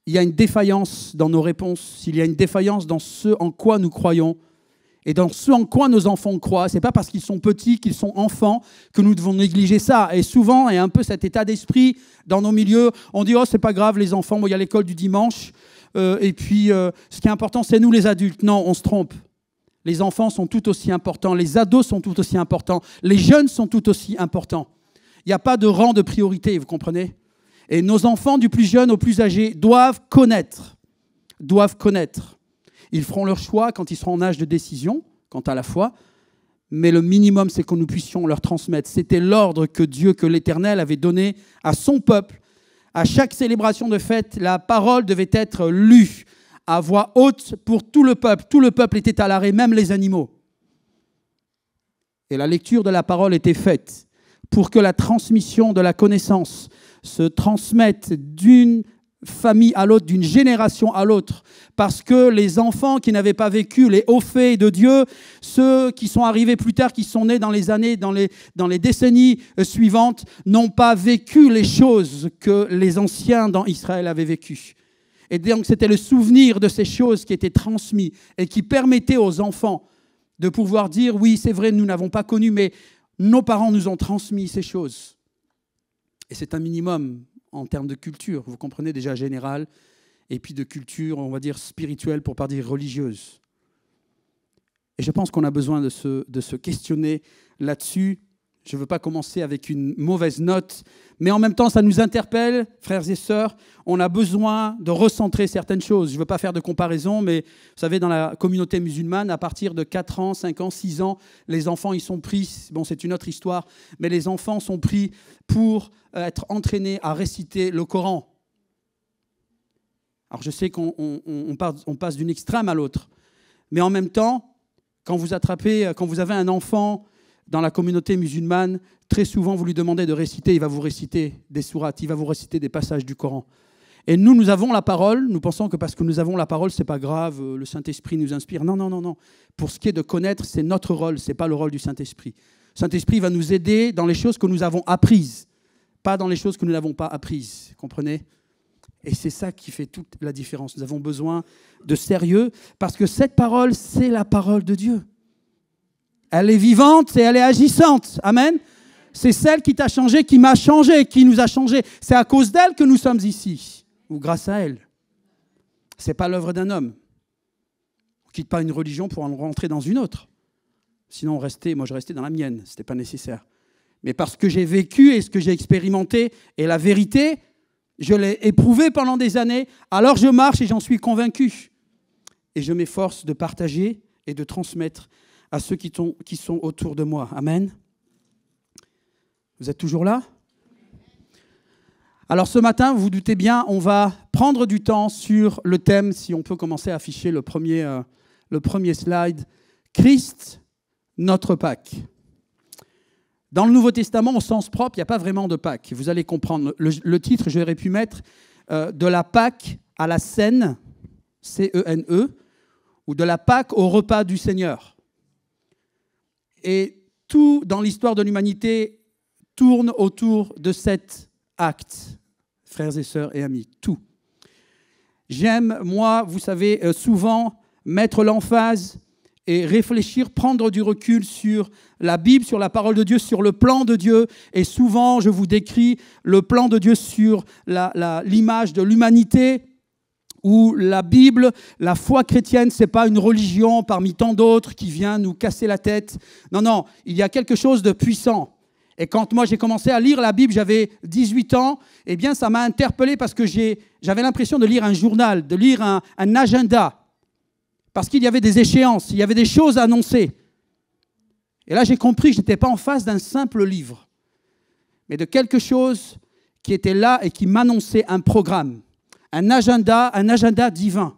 il y a une défaillance dans nos réponses, s'il y a une défaillance dans ce en quoi nous croyons et dans ce en quoi nos enfants croient, c'est pas parce qu'ils sont petits, qu'ils sont enfants, que nous devons négliger ça. Et souvent, il y a un peu cet état d'esprit dans nos milieux. On dit « Oh, c'est pas grave, les enfants, bon, il y a l'école du dimanche. Et puis, ce qui est important, c'est nous les adultes. » Non, on se trompe. Les enfants sont tout aussi importants, les ados sont tout aussi importants, les jeunes sont tout aussi importants. Il n'y a pas de rang de priorité, vous comprenez? Et nos enfants, du plus jeune au plus âgé, doivent connaître. Ils feront leur choix quand ils seront en âge de décision, quant à la foi, mais le minimum, c'est que nous puissions leur transmettre. C'était l'ordre que Dieu, que l'Éternel avait donné à son peuple. À chaque célébration de fête, la parole devait être lue à voix haute pour tout le peuple. Tout le peuple était à l'arrêt, même les animaux. Et la lecture de la parole était faite pour que la transmission de la connaissance se transmette d'une famille à l'autre, d'une génération à l'autre. Parce que les enfants qui n'avaient pas vécu les hauts faits de Dieu, ceux qui sont arrivés plus tard, qui sont nés dans les années, dans les décennies suivantes, n'ont pas vécu les choses que les anciens dans Israël avaient vécues. Et donc, c'était le souvenir de ces choses qui étaient transmises et qui permettaient aux enfants de pouvoir dire, oui, c'est vrai, nous n'avons pas connu, mais nos parents nous ont transmis ces choses. Et c'est un minimum en termes de culture, vous comprenez, déjà générale, et puis de culture, on va dire, spirituelle, pour ne pas dire religieuse. Et je pense qu'on a besoin de se questionner là-dessus. Je ne veux pas commencer avec une mauvaise note, mais en même temps, ça nous interpelle, frères et sœurs. On a besoin de recentrer certaines choses. Je ne veux pas faire de comparaison, mais vous savez, dans la communauté musulmane, à partir de 4 ans, 5 ans, 6 ans, les enfants, ils sont pris, bon, c'est une autre histoire, mais les enfants sont pris pour être entraînés à réciter le Coran. Alors, je sais qu'on passe d'une extrême à l'autre, mais en même temps, quand vous avez un enfant dans la communauté musulmane, très souvent, vous lui demandez de réciter, il va vous réciter des sourates, il va vous réciter des passages du Coran. Et nous avons la parole, nous pensons que parce que nous avons la parole, c'est pas grave, le Saint-Esprit nous inspire. Non, non, non, non. Pour ce qui est de connaître, c'est notre rôle, c'est pas le rôle du Saint-Esprit. Le Saint-Esprit va nous aider dans les choses que nous avons apprises, pas dans les choses que nous n'avons pas apprises, comprenez ? Et c'est ça qui fait toute la différence. Nous avons besoin de sérieux, parce que cette parole, c'est la parole de Dieu. Elle est vivante et elle est agissante. Amen. C'est celle qui t'a changé, qui m'a changé, qui nous a changé. C'est à cause d'elle que nous sommes ici, ou grâce à elle. Ce n'est pas l'œuvre d'un homme. On ne quitte pas une religion pour en rentrer dans une autre. Sinon, moi je restais dans la mienne, ce n'était pas nécessaire. Mais parce que j'ai vécu et ce que j'ai expérimenté, et la vérité, je l'ai éprouvé pendant des années, alors je marche et j'en suis convaincu. Et je m'efforce de partager et de transmettre à ceux qui sont autour de moi. Amen. Vous êtes toujours là? Alors ce matin, vous vous doutez bien, on va prendre du temps sur le thème, si on peut commencer à afficher le premier slide, Christ, notre Pâques. Dans le Nouveau Testament, au sens propre, il n'y a pas vraiment de Pâques. Vous allez comprendre. Le titre, j'aurais pu mettre de la Pâque à la Cène, C-E-N-E, ou de la Pâque au repas du Seigneur. Et tout dans l'histoire de l'humanité tourne autour de cet acte, frères et sœurs et amis, tout. J'aime, moi, vous savez, souvent mettre l'emphase et réfléchir, prendre du recul sur la Bible, sur la parole de Dieu, sur le plan de Dieu. Et souvent, je vous décris le plan de Dieu sur l'image de l'humanité, où la Bible, la foi chrétienne, ce n'est pas une religion parmi tant d'autres qui vient nous casser la tête. Non, non, il y a quelque chose de puissant. Et quand moi j'ai commencé à lire la Bible, j'avais 18 ans, eh bien ça m'a interpellé parce que j'avais l'impression de lire un journal, de lire un agenda. Parce qu'il y avait des échéances, il y avait des choses à annoncer. Et là j'ai compris que je n'étais pas en face d'un simple livre, mais de quelque chose qui était là et qui m'annonçait un programme. Un agenda divin.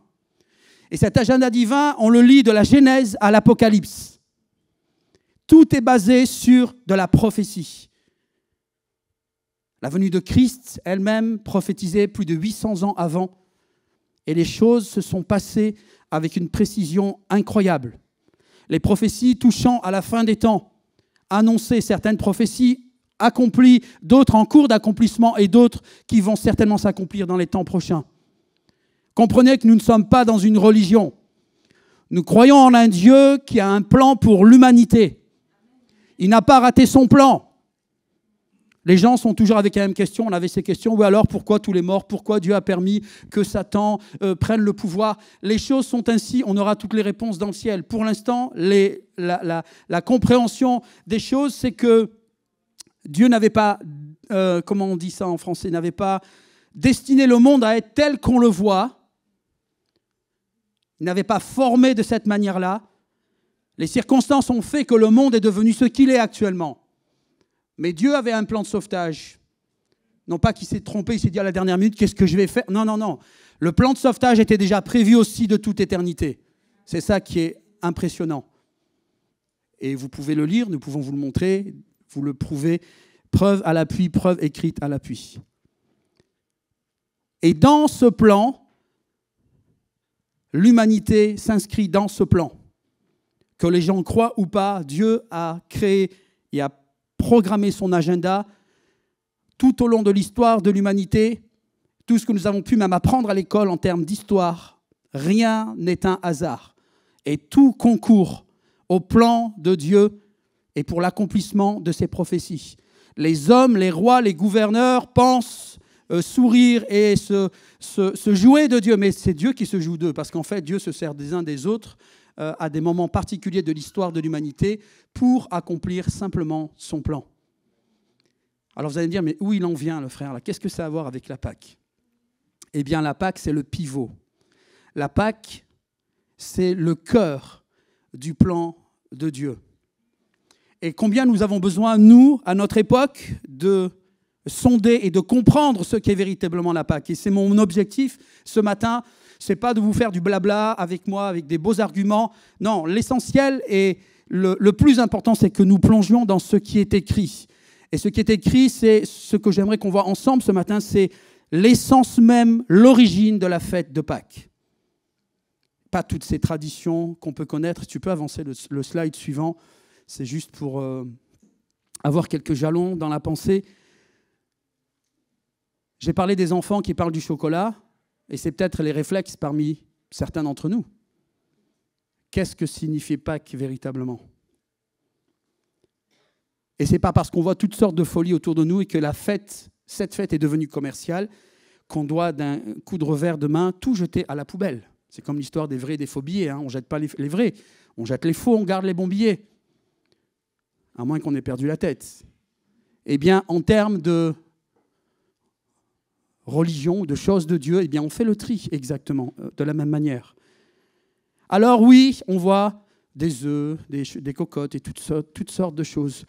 Et cet agenda divin, on le lit de la Genèse à l'Apocalypse. Tout est basé sur de la prophétie. La venue de Christ elle-même prophétisée plus de 800 ans avant. Et les choses se sont passées avec une précision incroyable. Les prophéties touchant à la fin des temps, annonçaient certaines prophéties accomplis, d'autres en cours d'accomplissement et d'autres qui vont certainement s'accomplir dans les temps prochains. Comprenez que nous ne sommes pas dans une religion. Nous croyons en un Dieu qui a un plan pour l'humanité. Il n'a pas raté son plan. Les gens sont toujours avec la même question. On avait ces questions. Oui, alors pourquoi tous les morts? Pourquoi Dieu a permis que Satan prenne le pouvoir? Les choses sont ainsi. On aura toutes les réponses dans le ciel. Pour l'instant, la compréhension des choses, c'est que Dieu n'avait pas, comment on dit ça en français, n'avait pas destiné le monde à être tel qu'on le voit. Il n'avait pas formé de cette manière-là. Les circonstances ont fait que le monde est devenu ce qu'il est actuellement. Mais Dieu avait un plan de sauvetage. Non pas qu'il s'est trompé, il s'est dit à la dernière minute, qu'est-ce que je vais faire? Non, non, non. Le plan de sauvetage était déjà prévu aussi de toute éternité. C'est ça qui est impressionnant. Et vous pouvez le lire, nous pouvons vous le montrer, vous le prouvez, preuve à l'appui, preuve écrite à l'appui. Et dans ce plan, l'humanité s'inscrit dans ce plan. Que les gens croient ou pas, Dieu a créé et a programmé son agenda tout au long de l'histoire de l'humanité. Tout ce que nous avons pu même apprendre à l'école en termes d'histoire, rien n'est un hasard. Et tout concourt au plan de Dieu et pour l'accomplissement de ses prophéties. Les hommes, les rois, les gouverneurs pensent sourire et se jouer de Dieu, mais c'est Dieu qui se joue d'eux, parce qu'en fait, Dieu se sert des uns des autres à des moments particuliers de l'histoire de l'humanité pour accomplir simplement son plan. Alors vous allez me dire, mais où il en vient, le frère là? Qu'est-ce que ça a à voir avec la Pâque? Eh bien, la Pâque, c'est le pivot. La Pâque, c'est le cœur du plan de Dieu. Et combien nous avons besoin, nous, à notre époque, de sonder et de comprendre ce qu'est véritablement la Pâque. Et c'est mon objectif ce matin, c'est pas de vous faire du blabla avec moi, avec des beaux arguments. Non, l'essentiel et le plus important, c'est que nous plongions dans ce qui est écrit. Et ce qui est écrit, c'est ce que j'aimerais qu'on voit ensemble ce matin, c'est l'essence même, l'origine de la fête de Pâques. Pas toutes ces traditions qu'on peut connaître. Tu peux avancer le slide suivant. C'est juste pour avoir quelques jalons dans la pensée. J'ai parlé des enfants qui parlent du chocolat, et c'est peut-être les réflexes parmi certains d'entre nous. Qu'est-ce que signifie Pâques véritablement? Et ce n'est pas parce qu'on voit toutes sortes de folies autour de nous et que cette fête est devenue commerciale qu'on doit d'un coup de revers de main tout jeter à la poubelle. C'est comme l'histoire des vrais et des faux billets. Hein. On ne jette pas les vrais, on jette les faux, on garde les bons billets. À moins qu'on ait perdu la tête. Eh bien, en termes de religion, de choses de Dieu, eh bien, on fait le tri exactement, de la même manière. Alors oui, on voit des œufs, des cocottes et toutes sortes de choses.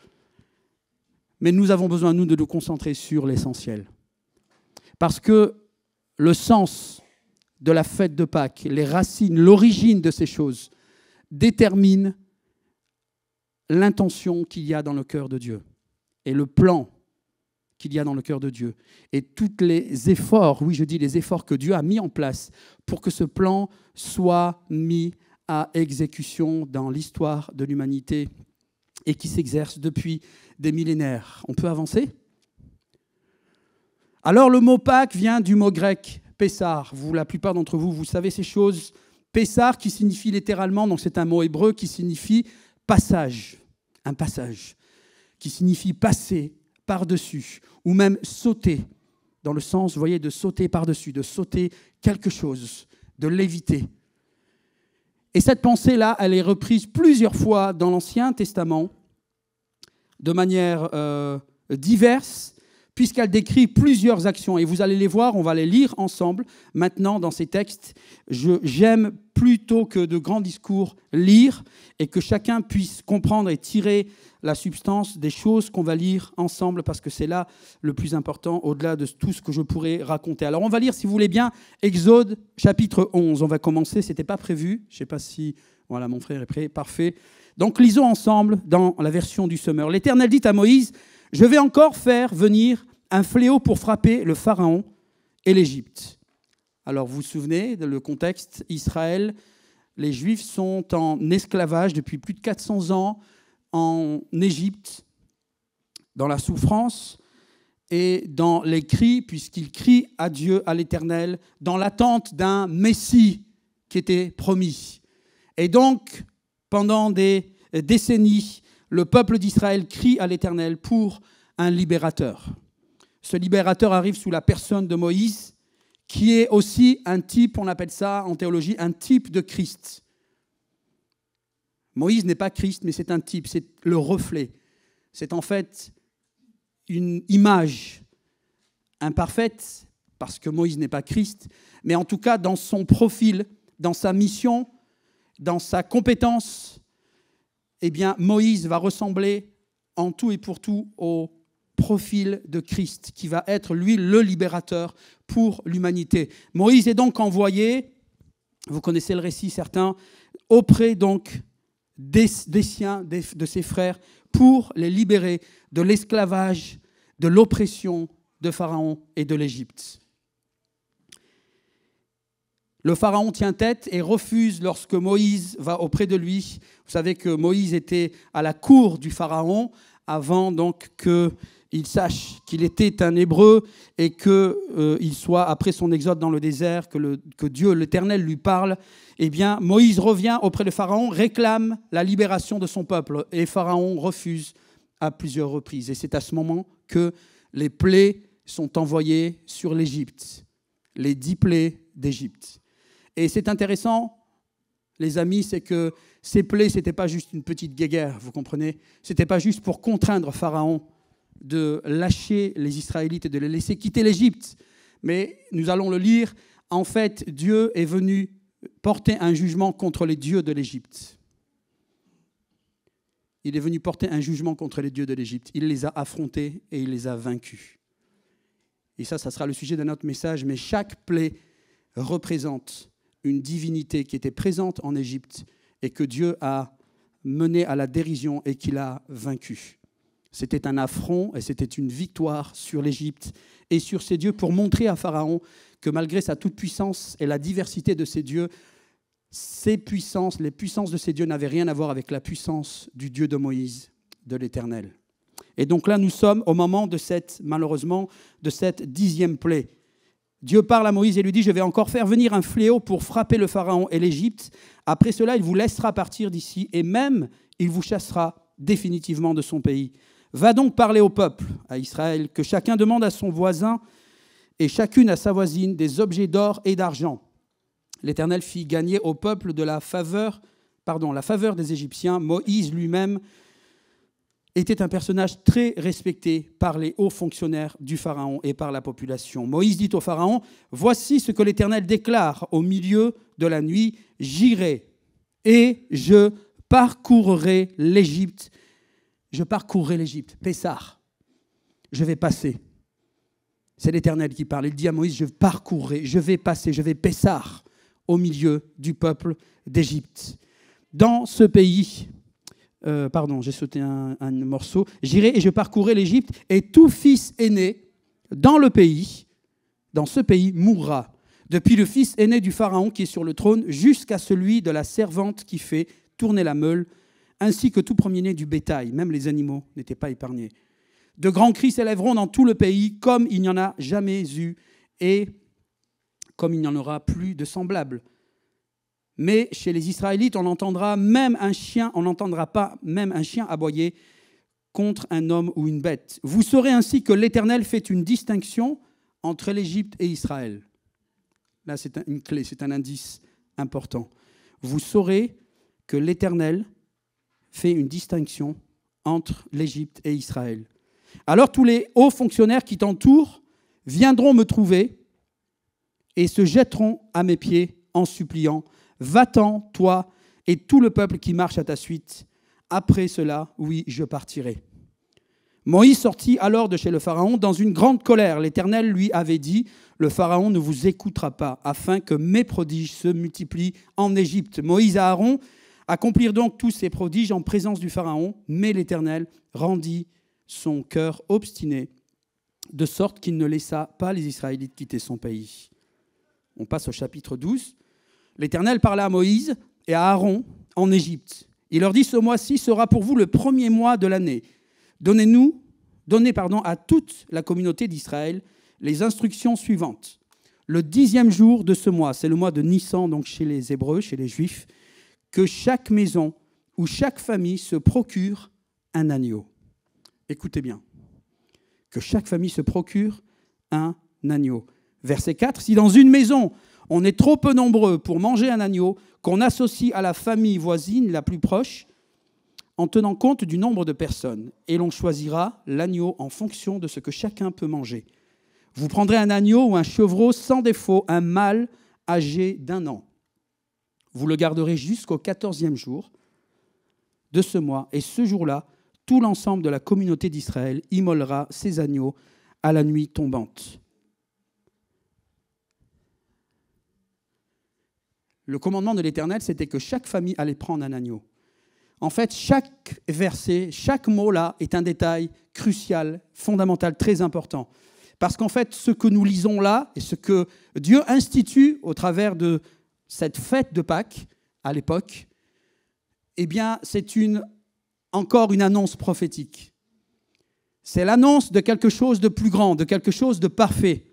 Mais nous avons besoin, nous, de nous concentrer sur l'essentiel. Parce que le sens de la fête de Pâques, les racines, l'origine de ces choses, déterminent l'intention qu'il y a dans le cœur de Dieu et le plan qu'il y a dans le cœur de Dieu. Et tous les efforts, oui, je dis les efforts que Dieu a mis en place pour que ce plan soit mis à exécution dans l'histoire de l'humanité et qui s'exerce depuis des millénaires. On peut avancer? Alors, le mot Pâques vient du mot grec Pessar. La plupart d'entre vous, vous savez ces choses. Pessar qui signifie littéralement, donc c'est un mot hébreu qui signifie passage, un passage, qui signifie passer par-dessus, ou même sauter, dans le sens, vous voyez, de sauter par-dessus, de sauter quelque chose, de l'éviter. Et cette pensée-là, elle est reprise plusieurs fois dans l'Ancien Testament, de manière diverse, puisqu'elle décrit plusieurs actions. Et vous allez les voir, on va les lire ensemble maintenant dans ces textes. J'aime plutôt que de grands discours lire et que chacun puisse comprendre et tirer la substance des choses qu'on va lire ensemble, parce que c'est là le plus important, au-delà de tout ce que je pourrais raconter. Alors on va lire, si vous voulez bien, Exode chapitre 11. On va commencer, ce n'était pas prévu. Je ne sais pas si... Voilà, mon frère est prêt, parfait. Donc lisons ensemble dans la version du Semeur. L'Éternel dit à Moïse: « Je vais encore faire venir un fléau pour frapper le Pharaon et l'Égypte. » Alors vous vous souvenez, le contexte, Israël, les Juifs sont en esclavage depuis plus de 400 ans en Égypte, dans la souffrance et dans les cris, puisqu'ils crient à Dieu, à l'Éternel, dans l'attente d'un Messie qui était promis. Et donc, pendant des décennies, le peuple d'Israël crie à l'Éternel pour un libérateur. Ce libérateur arrive sous la personne de Moïse, qui est aussi un type, on appelle ça en théologie, un type de Christ. Moïse n'est pas Christ, mais c'est un type, c'est le reflet. C'est en fait une image imparfaite, parce que Moïse n'est pas Christ, mais en tout cas dans son profil, dans sa mission, dans sa compétence, eh bien Moïse va ressembler en tout et pour tout au profil de Christ, qui va être, lui, le libérateur pour l'humanité. Moïse est donc envoyé, vous connaissez le récit certains, auprès donc des siens, de ses frères, pour les libérer de l'esclavage, de l'oppression de Pharaon et de l'Égypte. Le Pharaon tient tête et refuse lorsque Moïse va auprès de lui. Vous savez que Moïse était à la cour du Pharaon avant donc qu'il sache qu'il était un Hébreu et qu'il soit, après son exode dans le désert, que Dieu, l'Éternel, lui parle. Eh bien, Moïse revient auprès de Pharaon, réclame la libération de son peuple. Et Pharaon refuse à plusieurs reprises. Et c'est à ce moment que les plaies sont envoyées sur l'Égypte. Les 10 plaies d'Égypte. Et c'est intéressant, les amis, c'est que ces plaies, ce n'était pas juste une petite guéguerre, vous comprenez ? Ce n'était pas juste pour contraindre Pharaon de lâcher les Israélites et de les laisser quitter l'Égypte. Mais nous allons le lire, en fait, Dieu est venu porter un jugement contre les dieux de l'Égypte. Il est venu porter un jugement contre les dieux de l'Égypte. Il les a affrontés et il les a vaincus. Et ça sera le sujet d'un autre message, mais chaque plaie représente une divinité qui était présente en Égypte et que Dieu a menée à la dérision et qu'il a vaincue. C'était un affront et c'était une victoire sur l'Égypte et sur ses dieux pour montrer à Pharaon que malgré sa toute-puissance et la diversité de ses dieux, les puissances de ces dieux n'avaient rien à voir avec la puissance du Dieu de Moïse, de l'Éternel. Et donc là, nous sommes au moment de malheureusement, de cette 10e plaie. Dieu parle à Moïse et lui dit « Je vais encore faire venir un fléau pour frapper le Pharaon et l'Égypte. Après cela, il vous laissera partir d'ici et même il vous chassera définitivement de son pays. Va donc parler au peuple, à Israël, que chacun demande à son voisin et chacune à sa voisine des objets d'or et d'argent. » L'Éternel fit gagner au peuple la faveur des Égyptiens. Moïse lui-même était un personnage très respecté par les hauts fonctionnaires du Pharaon et par la population. Moïse dit au Pharaon, « Voici ce que l'Éternel déclare au milieu de la nuit. J'irai et je parcourrai l'Égypte. Je parcourrai l'Égypte. Pessar. Je vais passer. » C'est l'Éternel qui parle. Il dit à Moïse, « Je parcourrai, je vais passer, je vais Pessar au milieu du peuple d'Égypte. » Dans ce pays... j'ai sauté un morceau. « J'irai et je parcourrai l'Égypte, et tout fils aîné dans ce pays, mourra, depuis le fils aîné du Pharaon qui est sur le trône, jusqu'à celui de la servante qui fait tourner la meule, ainsi que tout premier-né du bétail. » Même les animaux n'étaient pas épargnés. « De grands cris s'élèveront dans tout le pays, comme il n'y en a jamais eu, et comme il n'y en aura plus de semblables. Mais chez les Israélites, on n'entendra pas même un chien aboyer contre un homme ou une bête. Vous saurez ainsi que l'Éternel fait une distinction entre l'Égypte et Israël. » Là, c'est une clé, c'est un indice important. Vous saurez que l'Éternel fait une distinction entre l'Égypte et Israël. Alors tous les hauts fonctionnaires qui t'entourent viendront me trouver et se jetteront à mes pieds en suppliant, « Va-t'en, toi, et tout le peuple qui marche à ta suite. Après cela, oui, je partirai. » Moïse sortit alors de chez le Pharaon dans une grande colère. L'Éternel lui avait dit, « Le Pharaon ne vous écoutera pas, afin que mes prodiges se multiplient en Égypte. » Moïse et Aaron accomplirent donc tous ces prodiges en présence du Pharaon, mais l'Éternel rendit son cœur obstiné, de sorte qu'il ne laissa pas les Israélites quitter son pays. On passe au chapitre 12. L'Éternel parla à Moïse et à Aaron en Égypte. Il leur dit, « Ce mois-ci sera pour vous le premier mois de l'année. Donnez à toute la communauté d'Israël les instructions suivantes. Le 10e jour de ce mois, c'est le mois de Nissan, donc chez les Hébreux, chez les Juifs, que chaque maison ou chaque famille se procure un agneau. » Écoutez bien. que chaque famille se procure un agneau. Verset 4, si dans une maison, on est trop peu nombreux pour manger un agneau, qu'on associe à la famille voisine la plus proche, en tenant compte du nombre de personnes, et l'on choisira l'agneau en fonction de ce que chacun peut manger. Vous prendrez un agneau ou un chevreau sans défaut, un mâle âgé d'1 an. Vous le garderez jusqu'au 14e jour de ce mois, et ce jour-là, tout l'ensemble de la communauté d'Israël immolera ses agneaux à la nuit tombante. Le commandement de l'Éternel, c'était que chaque famille allait prendre un agneau. En fait, chaque verset, chaque mot là est un détail crucial, fondamental, très important. Parce qu'en fait, ce que nous lisons là, et ce que Dieu institue au travers de cette fête de Pâques, à l'époque, eh bien, c'est encore une annonce prophétique. C'est l'annonce de quelque chose de plus grand, de quelque chose de parfait.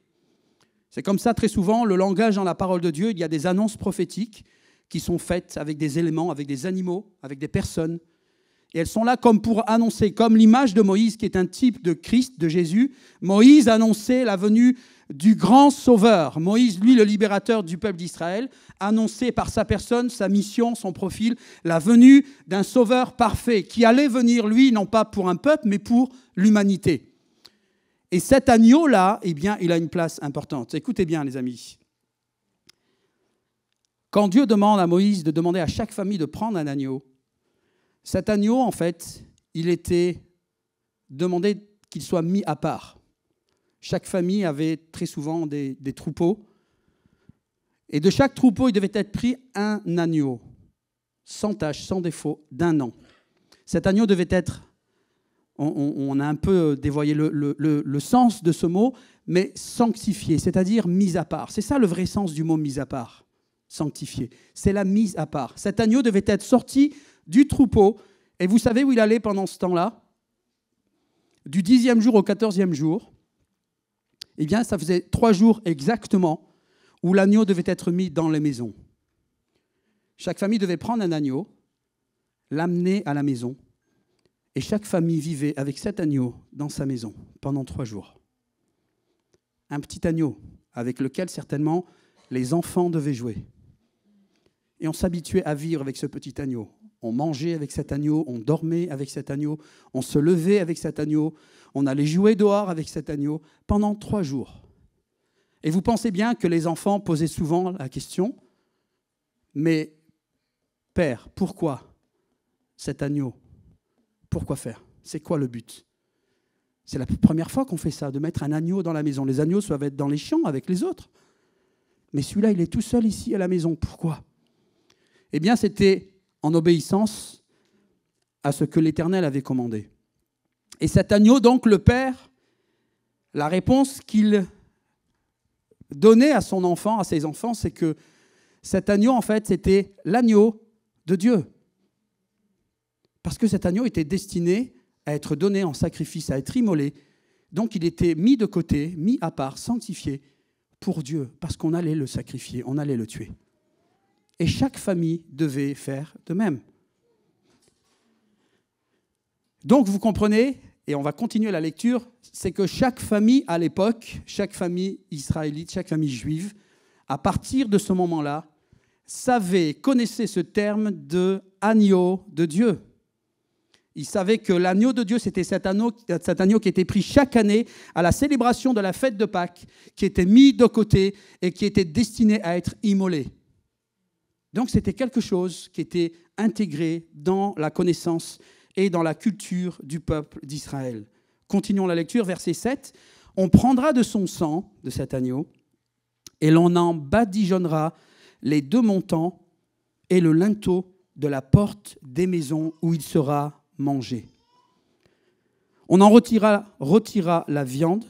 C'est comme ça, très souvent, le langage dans la parole de Dieu, il y a des annonces prophétiques qui sont faites avec des éléments, avec des animaux, avec des personnes. Et elles sont là comme pour annoncer, comme l'image de Moïse, qui est un type de Christ, de Jésus. Moïse annonçait la venue du grand sauveur. Moïse, lui, le libérateur du peuple d'Israël, annonçait par sa personne, sa mission, son profil, la venue d'un sauveur parfait, qui allait venir, lui, non pas pour un peuple, mais pour l'humanité. Et cet agneau-là, eh bien, il a une place importante. Écoutez bien, les amis. Quand Dieu demande à Moïse de demander à chaque famille de prendre un agneau, cet agneau, en fait, il était demandé qu'il soit mis à part. Chaque famille avait très souvent des troupeaux. Et de chaque troupeau, il devait être pris un agneau, sans tache, sans défaut, d'1 an. Cet agneau devait être, on a un peu dévoyé le sens de ce mot, mais sanctifié, c'est-à-dire mis à part. C'est ça le vrai sens du mot mis à part, sanctifié. C'est la mise à part. Cet agneau devait être sorti du troupeau. Et vous savez où il allait pendant ce temps-là? Du 10e jour au 14e jour. Eh bien, ça faisait 3 jours exactement où l'agneau devait être mis dans les maisons. Chaque famille devait prendre un agneau, l'amener à la maison, et chaque famille vivait avec cet agneau dans sa maison pendant 3 jours. Un petit agneau avec lequel certainement les enfants devaient jouer. Et on s'habituait à vivre avec ce petit agneau. On mangeait avec cet agneau, on dormait avec cet agneau, on se levait avec cet agneau, on allait jouer dehors avec cet agneau pendant 3 jours. Et vous pensez bien que les enfants posaient souvent la question, mais Père, pourquoi cet agneau? Pourquoi faire? C'est quoi le but? C'est la première fois qu'on fait ça, de mettre un agneau dans la maison. Les agneaux doivent être dans les champs avec les autres. Mais celui-là, il est tout seul ici à la maison. Pourquoi? Eh bien, c'était en obéissance à ce que l'Éternel avait commandé. Et cet agneau, donc, le Père, la réponse qu'il donnait à son enfant, à ses enfants, c'est que cet agneau, en fait, c'était l'agneau de Dieu. Parce que cet agneau était destiné à être donné en sacrifice, à être immolé. Donc, il était mis de côté, mis à part, sanctifié pour Dieu, parce qu'on allait le sacrifier, on allait le tuer. Et chaque famille devait faire de même. Donc, vous comprenez, et on va continuer la lecture, c'est que chaque famille à l'époque, chaque famille israélite, chaque famille juive, à partir de ce moment-là, savait, connaissait ce terme de agneau de Dieu. Ils savaient que l'agneau de Dieu, c'était cet agneau qui était pris chaque année à la célébration de la fête de Pâques, qui était mis de côté et qui était destiné à être immolé. Donc c'était quelque chose qui était intégré dans la connaissance et dans la culture du peuple d'Israël. Continuons la lecture, verset 7. « On prendra de son sang, de cet agneau, et l'on en badigeonnera les 2 montants et le linteau de la porte des maisons où il sera mangé. On en retirera la viande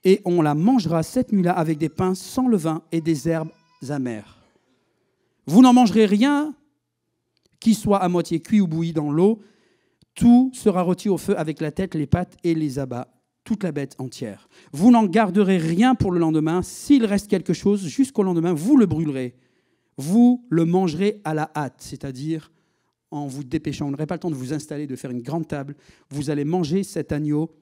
et on la mangera cette nuit-là avec des pains sans levain et des herbes amères. Vous n'en mangerez rien qui soit à moitié cuit ou bouilli dans l'eau. Tout sera rôti au feu avec la tête, les pattes et les abats, toute la bête entière. Vous n'en garderez rien pour le lendemain. S'il reste quelque chose, jusqu'au lendemain, vous le brûlerez. Vous le mangerez à la hâte, c'est-à-dire en vous dépêchant. Vous n'aurez pas le temps de vous installer, de faire une grande table. Vous allez manger cet agneau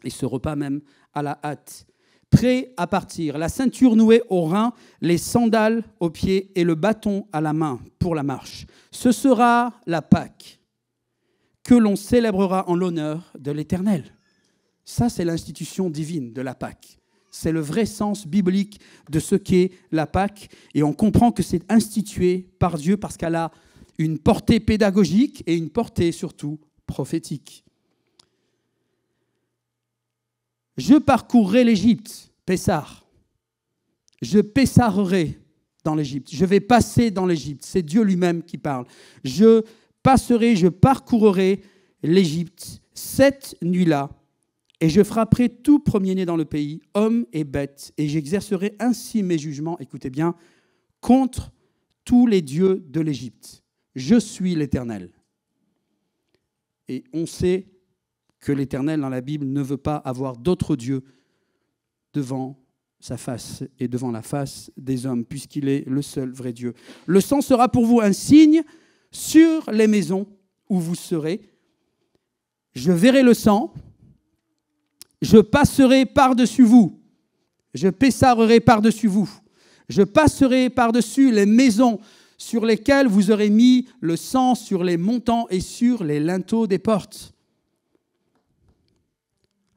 Et ce repas même à la hâte. Prêt à partir, la ceinture nouée au rein, les sandales aux pieds et le bâton à la main pour la marche. Ce sera la Pâque que l'on célébrera en l'honneur de l'Éternel. Ça, c'est l'institution divine de la Pâque. C'est le vrai sens biblique de ce qu'est la Pâque. Et on comprend que c'est institué par Dieu parce qu'elle a une portée pédagogique et une portée surtout prophétique. Je parcourrai l'Égypte, Pessar. Je pessarerai dans l'Égypte. Je vais passer dans l'Égypte. C'est Dieu lui-même qui parle. Je passerai, je parcourrai l'Égypte cette nuit-là, et je frapperai tout premier-né dans le pays, homme et bête, et j'exercerai ainsi mes jugements, écoutez bien, contre tous les dieux de l'Égypte. Je suis l'Éternel. Et on sait que l'Éternel, dans la Bible, ne veut pas avoir d'autres dieux devant sa face et devant la face des hommes, puisqu'il est le seul vrai Dieu. Le sang sera pour vous un signe sur les maisons où vous serez. Je verrai le sang, je passerai par-dessus vous, je pessarerai par-dessus vous, je passerai par-dessus les maisons sur lesquelles vous aurez mis le sang, sur les montants et sur les linteaux des portes.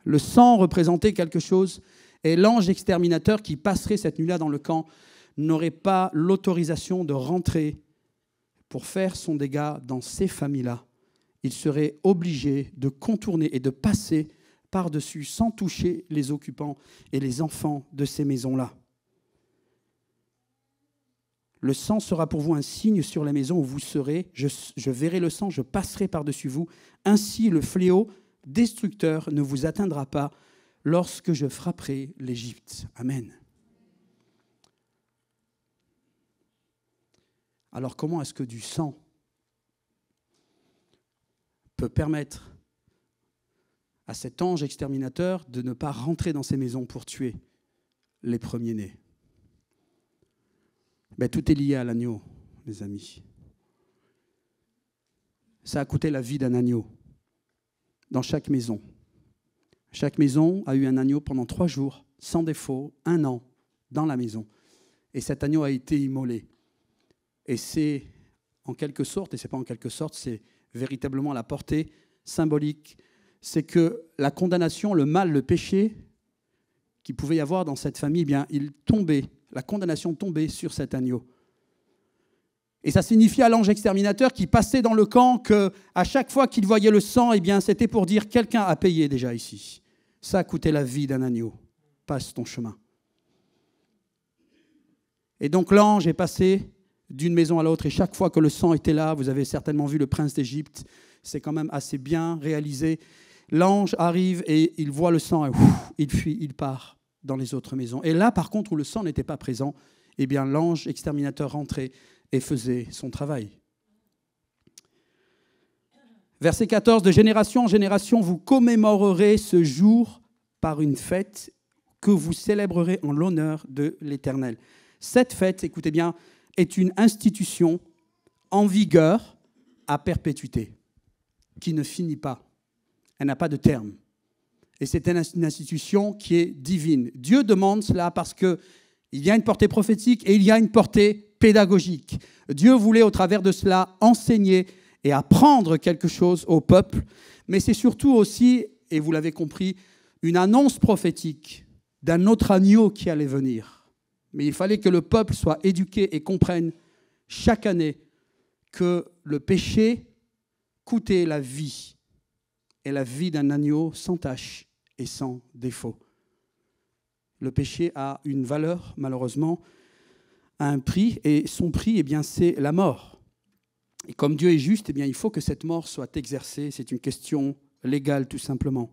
Le sang représentait quelque chose, et l'ange exterminateur qui passerait cette nuit-là dans le camp n'aurait pas l'autorisation de rentrer pour faire son dégât dans ces familles-là. Il serait obligé de contourner et de passer par-dessus sans toucher les occupants et les enfants de ces maisons-là. Le sang sera pour vous un signe sur la maison où vous serez. Je verrai le sang, je passerai par-dessus vous. Ainsi, le fléau destructeur ne vous atteindra pas lorsque je frapperai l'Égypte. Amen. Alors, comment est-ce que du sang peut permettre à cet ange exterminateur de ne pas rentrer dans ces maisons pour tuer les premiers-nés? Tout est lié à l'agneau, mes amis. Ça a coûté la vie d'un agneau dans chaque maison. Chaque maison a eu un agneau pendant 3 jours, sans défaut, 1 an, dans la maison. Et cet agneau a été immolé. Et c'est en quelque sorte, et ce n'est pas en quelque sorte, c'est véritablement la portée symbolique, c'est que la condamnation, le mal, le péché qu'il pouvait y avoir dans cette famille, il tombait. La condamnation tombait sur cet agneau. Et ça signifiait à l'ange exterminateur qui passait dans le camp qu'à chaque fois qu'il voyait le sang, c'était pour dire quelqu'un a payé déjà ici. Ça a coûté la vie d'un agneau. Passe ton chemin. Et donc l'ange est passé d'une maison à l'autre et chaque fois que le sang était là, vous avez certainement vu Le Prince d'Égypte, c'est quand même assez bien réalisé. L'ange arrive et il voit le sang et il fuit, il part dans les autres maisons. Et là, par contre, où le sang n'était pas présent, l'ange exterminateur rentrait et faisait son travail. Verset 14, de génération en génération, vous commémorerez ce jour par une fête que vous célébrerez en l'honneur de l'Éternel. Cette fête, écoutez bien, est une institution en vigueur à perpétuité, qui ne finit pas. Elle n'a pas de terme. Et c'est une institution qui est divine. Dieu demande cela parce qu'il y a une portée prophétique et il y a une portée pédagogique. Dieu voulait au travers de cela enseigner et apprendre quelque chose au peuple, mais c'est surtout aussi, et vous l'avez compris, une annonce prophétique d'un autre agneau qui allait venir. Mais il fallait que le peuple soit éduqué et comprenne chaque année que le péché coûtait la vie, et la vie d'un agneau sans tache et sans défaut. Le péché a une valeur, malheureusement, a un prix, et son prix, c'est la mort. Et comme Dieu est juste, il faut que cette mort soit exercée. C'est une question légale, tout simplement.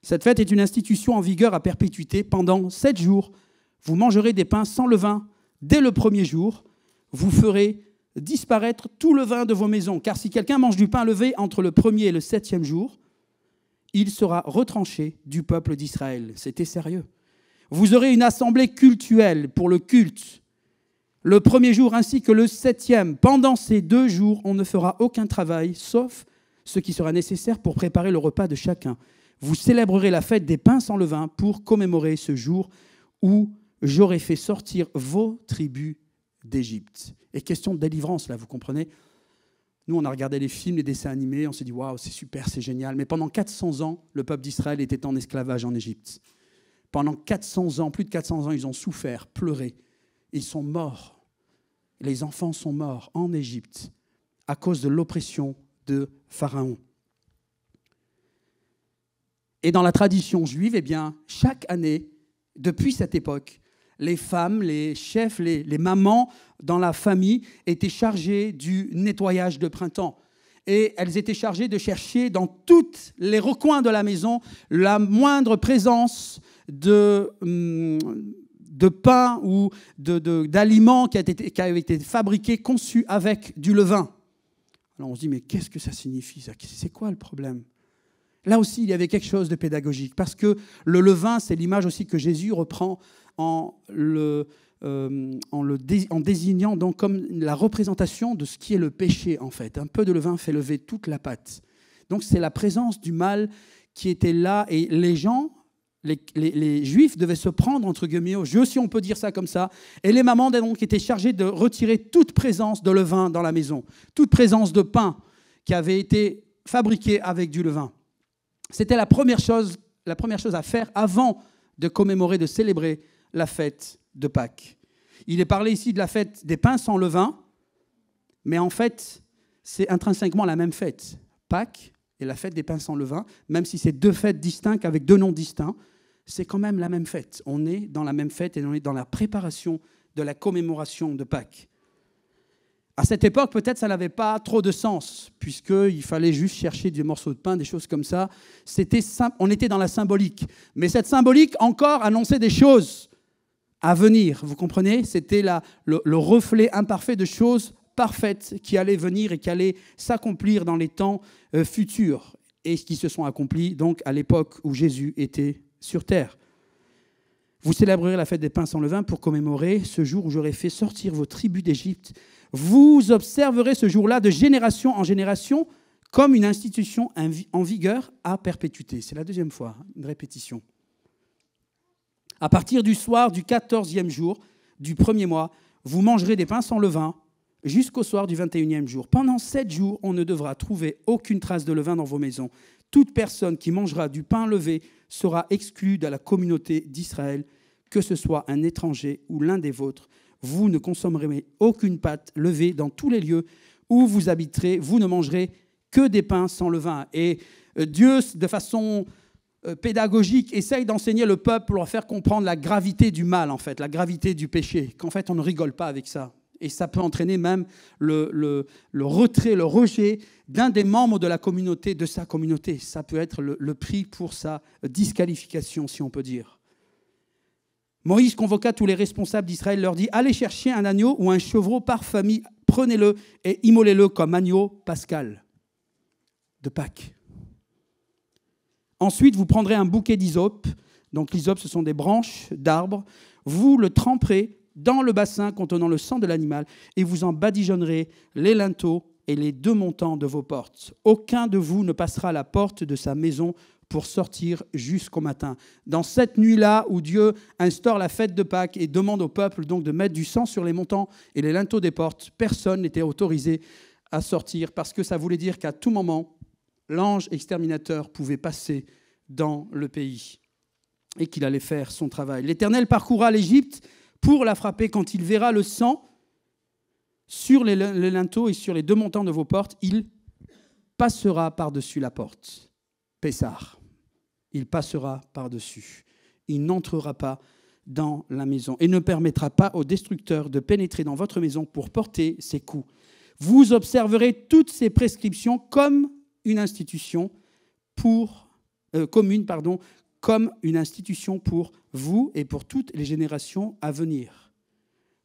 Cette fête est une institution en vigueur à perpétuité. Pendant 7 jours, vous mangerez des pains sans levain. Dès le premier jour, vous ferez disparaître tout levain de vos maisons. Car si quelqu'un mange du pain levé entre le 1er et le 7e jour, il sera retranché du peuple d'Israël. C'était sérieux. Vous aurez une assemblée cultuelle pour le culte. Le 1er jour ainsi que le 7e. Pendant ces 2 jours, on ne fera aucun travail, sauf ce qui sera nécessaire pour préparer le repas de chacun. vous célébrerez la fête des pains sans levain pour commémorer ce jour où j'aurai fait sortir vos tribus d'Égypte. Et question de délivrance, là, vous comprenez? Nous, on a regardé les films, les dessins animés, on s'est dit, waouh, c'est super, c'est génial. Mais pendant 400 ans, le peuple d'Israël était en esclavage en Égypte. Pendant 400 ans, plus de 400 ans, ils ont souffert, pleuré. Ils sont morts. Les enfants sont morts en Égypte à cause de l'oppression de Pharaon. Et dans la tradition juive, eh bien, chaque année, depuis cette époque, les femmes, les chefs, les mamans dans la famille étaient chargées du nettoyage de printemps. Et elles étaient chargées de chercher dans tous les recoins de la maison la moindre présence de pain ou d'aliments qui avaient été fabriqués, conçus avec du levain. Alors on se dit, mais qu'est-ce que ça signifie ça? C'est quoi le problème? Là aussi, il y avait quelque chose de pédagogique, parce que le levain, c'est l'image aussi que Jésus reprend en désignant donc comme la représentation de ce qui est le péché, en fait. Un peu de levain fait lever toute la pâte. Donc c'est la présence du mal qui était là, et les gens, les Juifs devaient se prendre entre guillemets au jeu, si on peut dire ça comme ça, et les mamans donc étaient chargées de retirer toute présence de levain dans la maison, toute présence de pain qui avait été fabriqué avec du levain. C'était la première chose à faire avant de commémorer, de célébrer la fête de Pâques. Il est parlé ici de la fête des pains sans levain, mais en fait, c'est intrinsèquement la même fête. Pâques et la fête des pains sans levain, même si c'est deux fêtes distinctes avec deux noms distincts, c'est quand même la même fête. On est dans la même fête et on est dans la préparation de la commémoration de Pâques. À cette époque, peut-être ça n'avait pas trop de sens, puisqu'il fallait juste chercher des morceaux de pain, des choses comme ça. On était dans la symbolique. Mais cette symbolique encore annonçait des choses à venir, vous comprenez? C'était le reflet imparfait de choses parfaites qui allaient venir et qui allaient s'accomplir dans les temps futurs, et qui se sont accomplies donc à l'époque où Jésus était sur terre. Vous célébrerez la fête des pains sans levain pour commémorer ce jour où j'aurai fait sortir vos tribus d'Égypte. Vous observerez ce jour-là de génération en génération comme une institution en vigueur à perpétuité. C'est la deuxième fois, une répétition. À partir du soir du 14e jour du premier mois, vous mangerez des pains sans levain jusqu'au soir du 21e jour. Pendant 7 jours, on ne devra trouver aucune trace de levain dans vos maisons. Toute personne qui mangera du pain levé sera exclue de la communauté d'Israël, que ce soit un étranger ou l'un des vôtres. Vous ne consommerez aucune pâte levée dans tous les lieux où vous habiterez. Vous ne mangerez que des pains sans levain. Et Dieu, de façon pédagogique, essaye d'enseigner le peuple pour leur faire comprendre la gravité du mal, en fait, la gravité du péché, qu'en fait, on ne rigole pas avec ça. Et ça peut entraîner même le retrait, le rejet d'un des membres de la communauté, de sa communauté. Ça peut être le prix pour sa disqualification, si on peut dire. Moïse convoqua tous les responsables d'Israël, leur dit « Allez chercher un agneau ou un chevreau par famille, prenez-le et immolez-le comme agneau pascal de Pâques. Ensuite, vous prendrez un bouquet d'hysope. » Donc l'hysope, ce sont des branches d'arbres. « Vous le tremperez dans le bassin contenant le sang de l'animal et vous en badigeonnerez les linteaux et les 2 montants de vos portes. Aucun de vous ne passera à la porte de sa maison pour sortir jusqu'au matin. » Dans cette nuit-là où Dieu instaure la fête de Pâques et demande au peuple donc de mettre du sang sur les montants et les linteaux des portes, personne n'était autorisé à sortir, parce que ça voulait dire qu'à tout moment, l'ange exterminateur pouvait passer dans le pays et qu'il allait faire son travail. L'Éternel parcourra l'Égypte pour la frapper. Quand il verra le sang sur les linteaux et sur les 2 montants de vos portes, il passera par-dessus la porte. Pessar. Il passera par-dessus. Il n'entrera pas dans la maison et ne permettra pas au destructeur de pénétrer dans votre maison pour porter ses coups. Vous observerez toutes ces prescriptions comme une institution commune, comme une institution pour vous et pour toutes les générations à venir.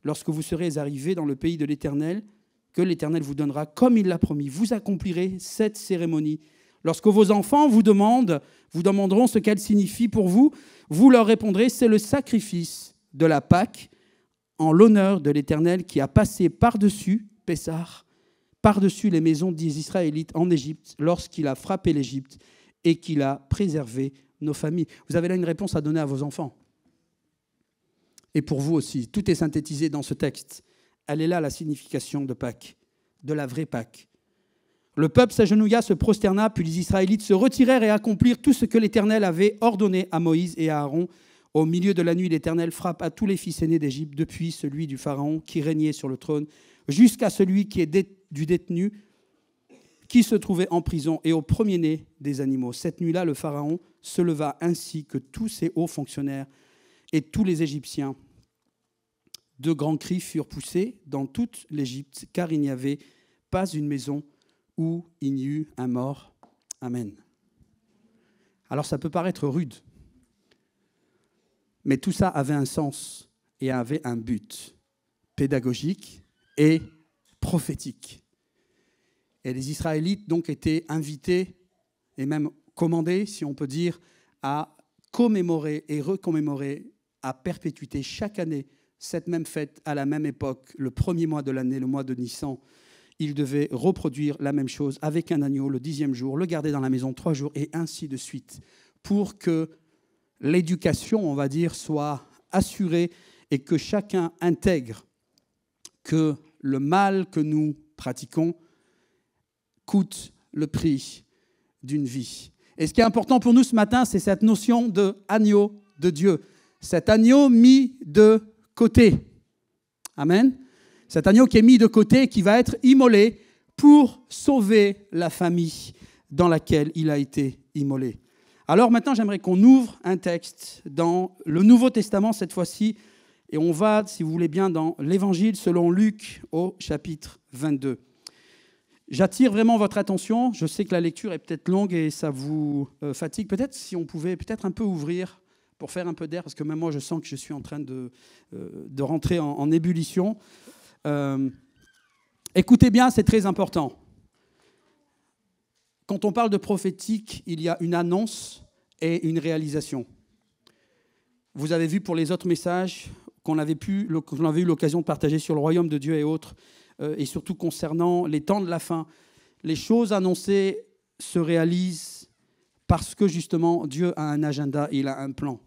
Lorsque vous serez arrivés dans le pays de l'Éternel, que l'Éternel vous donnera comme il l'a promis, vous accomplirez cette cérémonie. Lorsque vos enfants vous demanderont ce qu'elle signifie pour vous, vous leur répondrez, c'est le sacrifice de la Pâque en l'honneur de l'Éternel qui a passé par-dessus, Pessar, par-dessus les maisons des Israélites en Égypte lorsqu'il a frappé l'Égypte et qu'il a préservé nos familles. Vous avez là une réponse à donner à vos enfants. Et pour vous aussi, tout est synthétisé dans ce texte. Elle est là la signification de Pâques, de la vraie Pâques. Le peuple s'agenouilla, se prosterna, puis les Israélites se retirèrent et accomplirent tout ce que l'Éternel avait ordonné à Moïse et à Aaron. Au milieu de la nuit, l'Éternel frappa tous les fils aînés d'Égypte, depuis celui du Pharaon qui régnait sur le trône, jusqu'à celui qui est du détenu qui se trouvait en prison, et au premier-né des animaux. Cette nuit-là, le Pharaon se leva ainsi que tous ses hauts fonctionnaires et tous les Égyptiens. De grands cris furent poussés dans toute l'Égypte, car il n'y avait pas une maison où il n'y eut un mort. Amen. Alors ça peut paraître rude, mais tout ça avait un sens et avait un but pédagogique et prophétique. Et les Israélites donc étaient invités et même commandés, si on peut dire, à commémorer et recommémorer à perpétuité chaque année cette même fête à la même époque, le premier mois de l'année, le mois de Nissan. Ils devaient reproduire la même chose avec un agneau le 10e jour, le garder dans la maison 3 jours et ainsi de suite, pour que l'éducation, on va dire, soit assurée et que chacun intègre que le mal que nous pratiquons coûte le prix d'une vie. Et ce qui est important pour nous ce matin, c'est cette notion d'agneau de Dieu. Cet agneau mis de côté. Amen. Cet agneau qui est mis de côté, qui va être immolé pour sauver la famille dans laquelle il a été immolé. Alors maintenant, j'aimerais qu'on ouvre un texte dans le Nouveau Testament cette fois-ci, et on va, si vous voulez bien, dans l'Évangile selon Luc au chapitre 22. J'attire vraiment votre attention. Je sais que la lecture est peut-être longue et ça vous fatigue. Peut-être si on pouvait peut-être un peu ouvrir pour faire un peu d'air, parce que même moi, je sens que je suis en train de rentrer en ébullition. Écoutez bien, c'est très important. Quand on parle de prophétique, il y a une annonce et une réalisation. Vous avez vu pour les autres messages qu'on avait eu l'occasion de partager sur le royaume de Dieu et autres, et surtout concernant les temps de la fin, les choses annoncées se réalisent parce que justement Dieu a un agenda, il a un plan.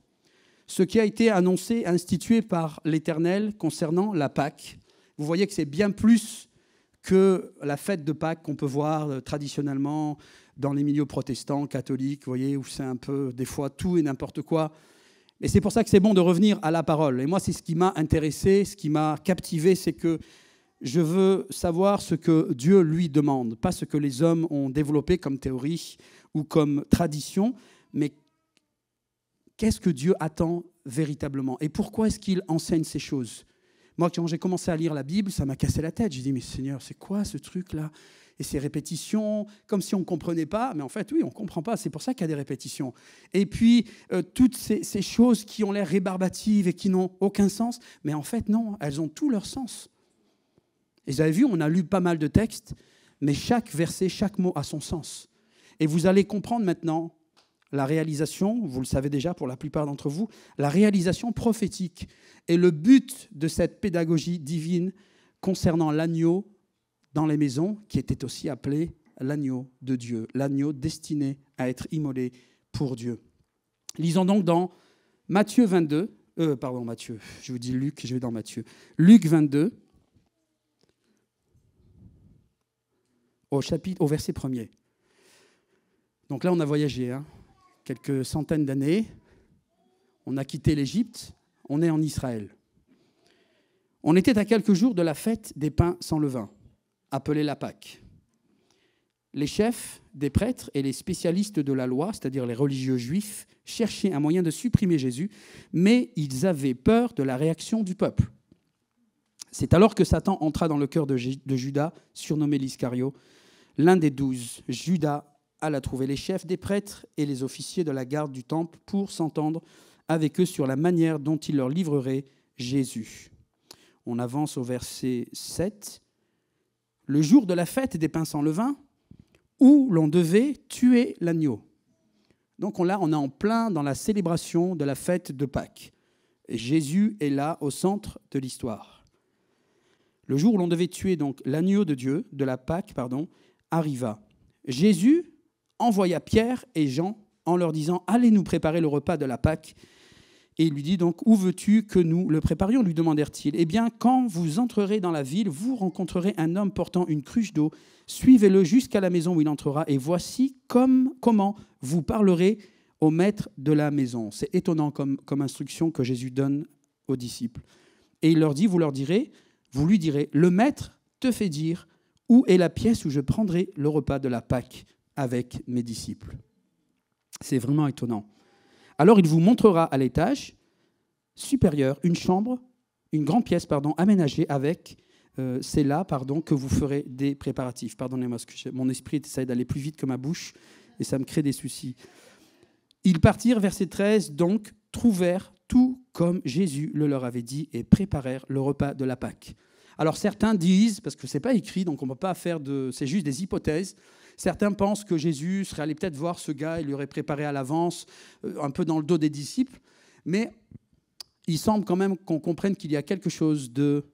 Ce qui a été annoncé, institué par l'Éternel concernant la Pâque, vous voyez que c'est bien plus que la fête de Pâques qu'on peut voir traditionnellement dans les milieux protestants, catholiques, vous voyez, où c'est un peu des fois tout et n'importe quoi. Et c'est pour ça que c'est bon de revenir à la parole. Et moi, c'est ce qui m'a intéressé, ce qui m'a captivé, c'est que je veux savoir ce que Dieu lui demande, pas ce que les hommes ont développé comme théorie ou comme tradition, mais qu'est-ce que Dieu attend véritablement et pourquoi est-ce qu'il enseigne ces choses. Moi, quand j'ai commencé à lire la Bible, ça m'a cassé la tête. J'ai dit, mais Seigneur, c'est quoi ce truc-là? Et ces répétitions, comme si on ne comprenait pas. Mais en fait, oui, on ne comprend pas. C'est pour ça qu'il y a des répétitions. Et puis, toutes ces choses qui ont l'air rébarbatives et qui n'ont aucun sens. Mais en fait, non, elles ont tout leur sens. Et vous avez vu, on a lu pas mal de textes, mais chaque verset, chaque mot a son sens. Et vous allez comprendre maintenant la réalisation, vous le savez déjà pour la plupart d'entre vous, la réalisation prophétique et le but de cette pédagogie divine concernant l'agneau dans les maisons, qui était aussi appelé l'agneau de Dieu, l'agneau destiné à être immolé pour Dieu. Lisons donc dans Matthieu 22, Matthieu, je vous dis Luc, je vais dans Matthieu. Luc 22, au verset 1er. Donc là, on a voyagé, quelques centaines d'années. On a quitté l'Égypte, on est en Israël. On était à quelques jours de la fête des pains sans levain, appelée la Pâque. Les chefs des prêtres et les spécialistes de la loi, c'est-à-dire les religieux juifs, cherchaient un moyen de supprimer Jésus, mais ils avaient peur de la réaction du peuple. C'est alors que Satan entra dans le cœur de Judas, surnommé l'Iscario, l'un des 12. Judas alla trouver les chefs des prêtres et les officiers de la garde du temple pour s'entendre avec eux sur la manière dont il leur livrerait Jésus. On avance au verset 7. Le jour de la fête des pains sans levain, où l'on devait tuer l'agneau. Donc on est en plein dans la célébration de la fête de Pâques. Et Jésus est là au centre de l'histoire. Le jour où l'on devait tuer donc l'agneau de Dieu, de la Pâque, arriva. Jésus envoya Pierre et Jean en leur disant « Allez nous préparer le repas de la Pâque ». Et il lui dit donc « Où veux-tu que nous le préparions ?» lui demandèrent-ils. « Eh bien, quand vous entrerez dans la ville, vous rencontrerez un homme portant une cruche d'eau. Suivez-le jusqu'à la maison où il entrera, et voici comment vous parlerez au maître de la maison. » C'est étonnant comme instruction que Jésus donne aux disciples. Et il leur dit, vous lui direz, le maître te fait dire où est la pièce où je prendrai le repas de la Pâque avec mes disciples. C'est vraiment étonnant. Alors il vous montrera à l'étage supérieur une grande pièce aménagée avec, c'est là que vous ferez des préparatifs. Pardonnez-moi, mon esprit essaie d'aller plus vite que ma bouche et ça me crée des soucis. Ils partirent, verset 13, donc trouvèrent tout comme Jésus le leur avait dit et préparèrent le repas de la Pâque. Alors certains disent, parce que ce n'est pas écrit, donc on ne peut pas faire c'est juste des hypothèses, certains pensent que Jésus serait allé peut-être voir ce gars, il lui aurait préparé à l'avance, un peu dans le dos des disciples, mais il semble quand même qu'on comprenne qu'il y a quelque chose de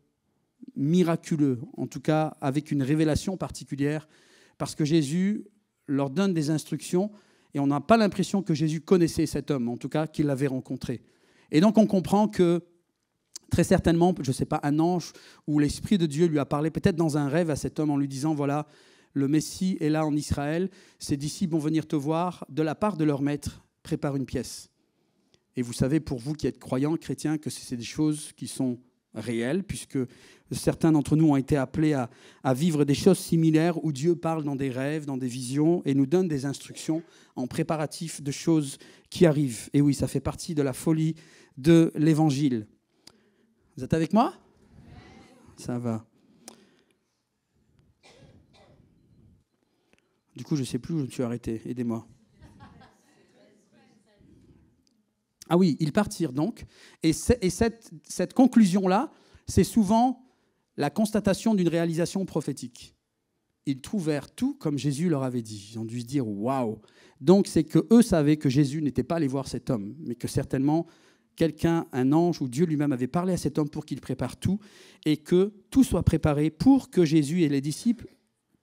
miraculeux, en tout cas avec une révélation particulière, parce que Jésus leur donne des instructions et on n'a pas l'impression que Jésus connaissait cet homme, en tout cas qu'il l'avait rencontré. Et donc on comprend que très certainement, je ne sais pas, un ange ou l'Esprit de Dieu lui a parlé peut-être dans un rêve à cet homme en lui disant, voilà, le Messie est là en Israël, ses disciples vont venir te voir, de la part de leur maître, prépare une pièce. Et vous savez, pour vous qui êtes croyants, chrétiens, que c'est des choses qui sont réelles, puisque certains d'entre nous ont été appelés à vivre des choses similaires où Dieu parle dans des rêves, dans des visions, et nous donne des instructions en préparatif de choses qui arrivent. Et oui, ça fait partie de la folie de l'Évangile. Vous êtes avec moi ? Ça va. Du coup, je ne sais plus où je me suis arrêté. Aidez-moi. Ah oui, ils partirent donc. Et cette conclusion-là, c'est souvent la constatation d'une réalisation prophétique. Ils trouvèrent tout comme Jésus leur avait dit. Ils ont dû se dire « Waouh !» Donc, c'est qu'eux savaient que Jésus n'était pas allé voir cet homme, mais que certainement quelqu'un, un ange ou Dieu lui-même avait parlé à cet homme pour qu'il prépare tout et que tout soit préparé pour que Jésus et les disciples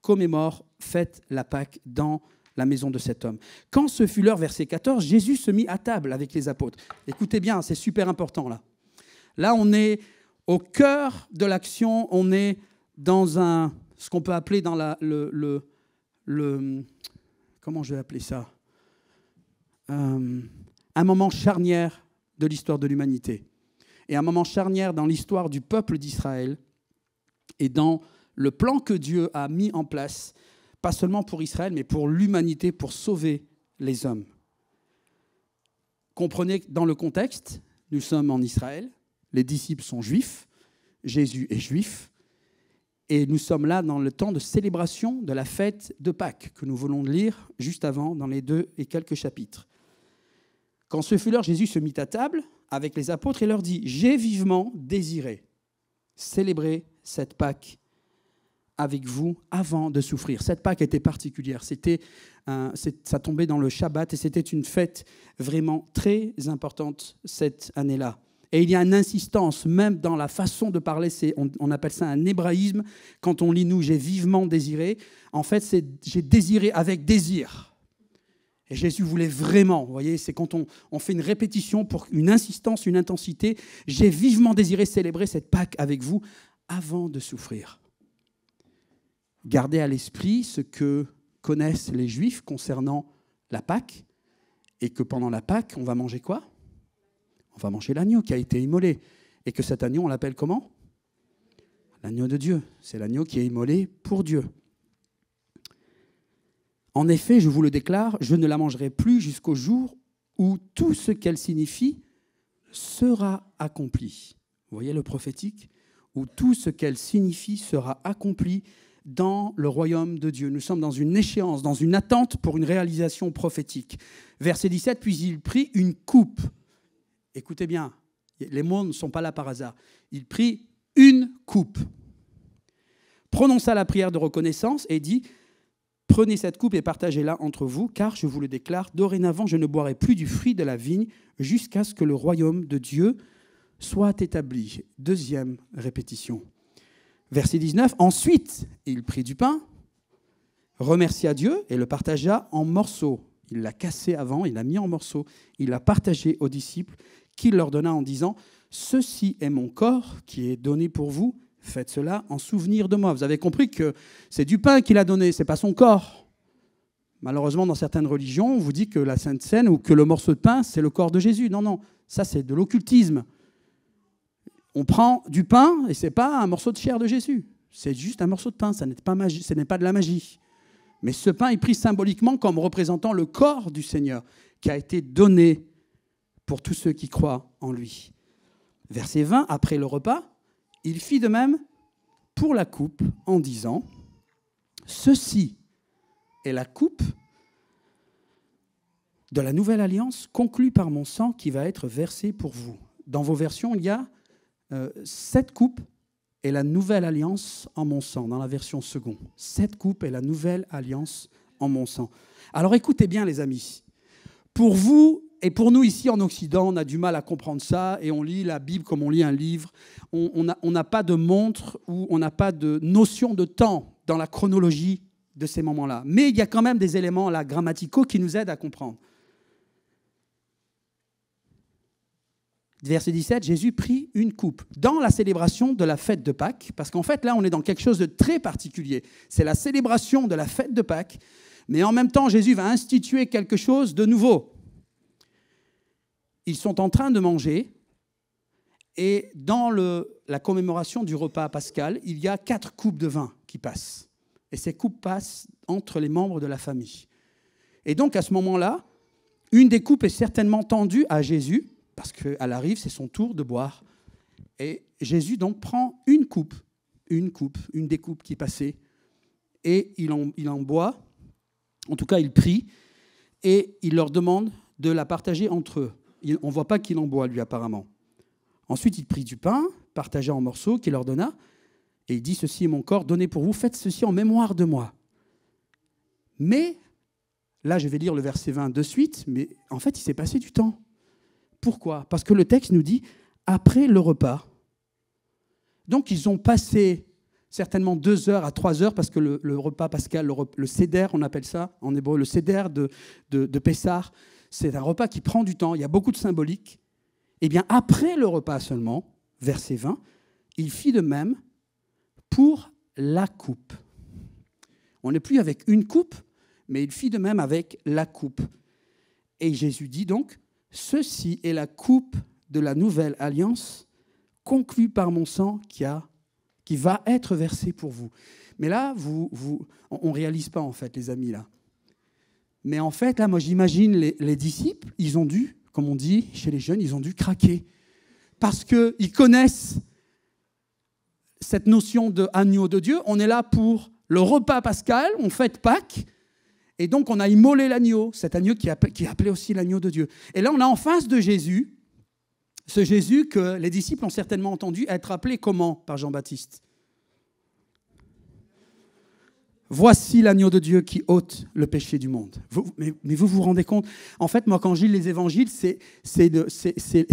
commémorent, fêtent la Pâque dans la maison de cet homme. Quand ce fut l'heure, verset 14, Jésus se mit à table avec les apôtres. Écoutez bien, c'est super important là. Là, on est au cœur de l'action, on est dans ce qu'on peut appeler dans comment je vais appeler ça ? Un moment charnière de l'histoire de l'humanité. Et un moment charnière dans l'histoire du peuple d'Israël et dans le plan que Dieu a mis en place, pas seulement pour Israël, mais pour l'humanité, pour sauver les hommes. Comprenez que dans le contexte, nous sommes en Israël, les disciples sont juifs, Jésus est juif, et nous sommes là dans le temps de célébration de la fête de Pâques, que nous venons de lire juste avant dans les 2 et quelques chapitres. Quand ce fut l'heure, Jésus se mit à table avec les apôtres et leur dit « J'ai vivement désiré célébrer cette Pâque avec vous avant de souffrir. » Cette Pâque était particulière. Ça tombait dans le Shabbat et c'était une fête vraiment très importante cette année-là. Et il y a une insistance, même dans la façon de parler, on appelle ça un hébraïsme. Quand on lit « nous, j'ai vivement désiré », en fait, c'est « j'ai désiré avec désir ». Et Jésus voulait vraiment, vous voyez, c'est quand on fait une répétition pour une insistance, une intensité. J'ai vivement désiré célébrer cette Pâque avec vous avant de souffrir. Gardez à l'esprit ce que connaissent les Juifs concernant la Pâque et que pendant la Pâque, on va manger quoi ? On va manger l'agneau qui a été immolé. Et que cet agneau, on l'appelle comment ? L'agneau de Dieu. C'est l'agneau qui est immolé pour Dieu. En effet, je vous le déclare, je ne la mangerai plus jusqu'au jour où tout ce qu'elle signifie sera accompli. Vous voyez le prophétique ? Où tout ce qu'elle signifie sera accompli dans le royaume de Dieu. Nous sommes dans une échéance, dans une attente pour une réalisation prophétique. Verset 17, puis il prit une coupe. Écoutez bien, les mots ne sont pas là par hasard. Il prit une coupe, prononça la prière de reconnaissance et dit « Prenez cette coupe et partagez-la entre vous, car je vous le déclare, dorénavant je ne boirai plus du fruit de la vigne jusqu'à ce que le royaume de Dieu soit établi. » Deuxième répétition. Verset 19. Ensuite, il prit du pain remercia Dieu et le partagea en morceaux. Il l'a cassé avant, il l'a mis en morceaux, il l'a partagé aux disciples, qu'il leur donna en disant « Ceci est mon corps qui est donné pour vous, faites cela en souvenir de moi. » Vous avez compris que c'est du pain qu'il a donné, ce n'est pas son corps. Malheureusement, dans certaines religions, on vous dit que la Sainte Seine ou que le morceau de pain, c'est le corps de Jésus. Non, non, ça c'est de l'occultisme. On prend du pain et ce n'est pas un morceau de chair de Jésus. C'est juste un morceau de pain, ce n'est pas de la magie. Mais ce pain est pris symboliquement comme représentant le corps du Seigneur qui a été donné pour tous ceux qui croient en lui. Verset 20, après le repas, il fit de même pour la coupe en disant « Ceci est la coupe de la nouvelle alliance conclue par mon sang qui va être versée pour vous. » Dans vos versions, il y a cette coupe est la nouvelle alliance en mon sang, dans la version seconde. Cette coupe est la nouvelle alliance en mon sang. Alors écoutez bien les amis, pour vous et pour nous ici en Occident, on a du mal à comprendre ça et on lit la Bible comme on lit un livre. On n'a pas de montre ou on n'a pas de notion de temps dans la chronologie de ces moments-là. Mais il y a quand même des éléments là, grammaticaux qui nous aident à comprendre. Verset 17, Jésus prit une coupe dans la célébration de la fête de Pâques, parce qu'en fait, là, on est dans quelque chose de très particulier. C'est la célébration de la fête de Pâques, mais en même temps, Jésus va instituer quelque chose de nouveau. Ils sont en train de manger, et dans la commémoration du repas pascal, il y a 4 coupes de vin qui passent. Et ces coupes passent entre les membres de la famille. Et donc, à ce moment-là, une des coupes est certainement tendue à Jésus, parce qu'elle arrive, c'est son tour de boire. Et Jésus donc prend une des coupes qui passait, et il en boit, en tout cas il prie, et il leur demande de la partager entre eux. On ne voit pas qu'il en boit, lui, apparemment. Ensuite, il prit du pain, partagea en morceaux, qu'il leur donna, et il dit « Ceci est mon corps donné pour vous, faites ceci en mémoire de moi. » Mais, là je vais lire le verset 20 de suite, mais en fait il s'est passé du temps. Pourquoi ? Parce que le texte nous dit « après le repas ». Donc, ils ont passé certainement 2 heures à 3 heures, parce que le repas pascal, le seder, on appelle ça en hébreu, le seder de Pessah, c'est un repas qui prend du temps, il y a beaucoup de symbolique. Eh bien, après le repas seulement, verset 20, il fit de même pour la coupe. On n'est plus avec une coupe, mais il fit de même avec la coupe. Et Jésus dit donc, « Ceci est la coupe de la nouvelle alliance conclue par mon sang qui va être versée pour vous. » Mais là, on ne réalise pas, en fait, les amis, là. Mais en fait, là, moi, j'imagine les disciples, ils ont dû, comme on dit chez les jeunes, ils ont dû craquer. Parce qu'ils connaissent cette notion d'agneau de Dieu. On est là pour le repas pascal, on fête Pâques. Et donc, on a immolé l'agneau, cet agneau qui est appelé aussi l'agneau de Dieu. Et là, on a en face de Jésus, ce Jésus que les disciples ont certainement entendu être appelé comment par Jean-Baptiste ? Voici l'agneau de Dieu qui ôte le péché du monde. Mais vous vous rendez compte ? En fait, moi, quand je lis les évangiles, c'est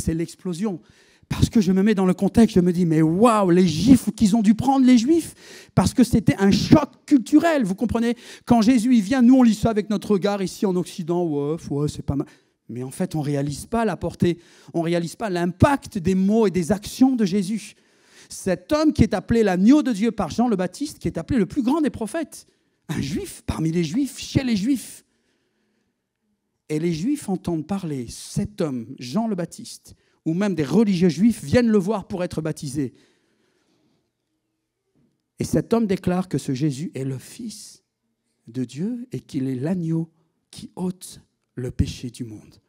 l'explosion. Parce que je me mets dans le contexte, je me dis, mais waouh, les Juifs qu'ils ont dû prendre, les Juifs, parce que c'était un choc culturel, vous comprenez ? Quand Jésus il vient, nous on lit ça avec notre regard ici en Occident, ouais, c'est pas mal. Mais en fait, on ne réalise pas la portée, on ne réalise pas l'impact des mots et des actions de Jésus. Cet homme qui est appelé l'agneau de Dieu par Jean le Baptiste, qui est appelé le plus grand des prophètes, un Juif parmi les Juifs, chez les Juifs. Et les Juifs entendent parler cet homme, Jean le Baptiste, ou même des religieux juifs viennent le voir pour être baptisés. Et cet homme déclare que ce Jésus est le Fils de Dieu et qu'il est l'agneau qui ôte le péché du monde.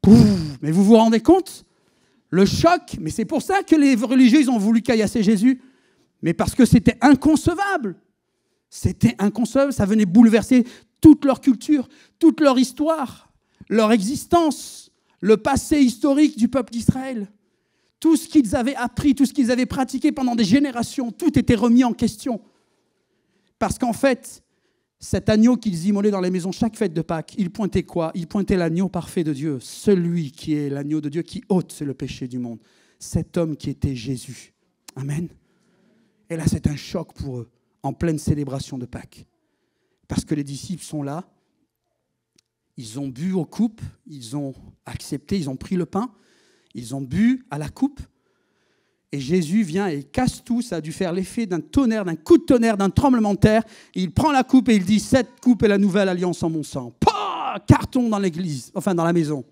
Pouf, mais vous vous rendez compte ? Le choc, mais c'est pour ça que les religieux ils ont voulu caillasser Jésus, mais parce que c'était inconcevable. C'était inconcevable, ça venait bouleverser toute leur culture, toute leur histoire, leur existence. Le passé historique du peuple d'Israël, tout ce qu'ils avaient appris, tout ce qu'ils avaient pratiqué pendant des générations, tout était remis en question. Parce qu'en fait, cet agneau qu'ils immolaient dans les maisons chaque fête de Pâques, il pointait quoi ? Il pointait l'agneau parfait de Dieu, celui qui est l'agneau de Dieu qui ôte le péché du monde. Cet homme qui était Jésus. Amen. Et là, c'est un choc pour eux, en pleine célébration de Pâques. Parce que les disciples sont là, ils ont bu aux coupes, ils ont accepté, ils ont pris le pain, ils ont bu à la coupe. Et Jésus vient et casse tout, ça a dû faire l'effet d'un tonnerre, d'un coup de tonnerre, d'un tremblement de terre. Et il prend la coupe et il dit, cette coupe est la nouvelle alliance en mon sang. Pah, carton dans l'église, enfin dans la maison.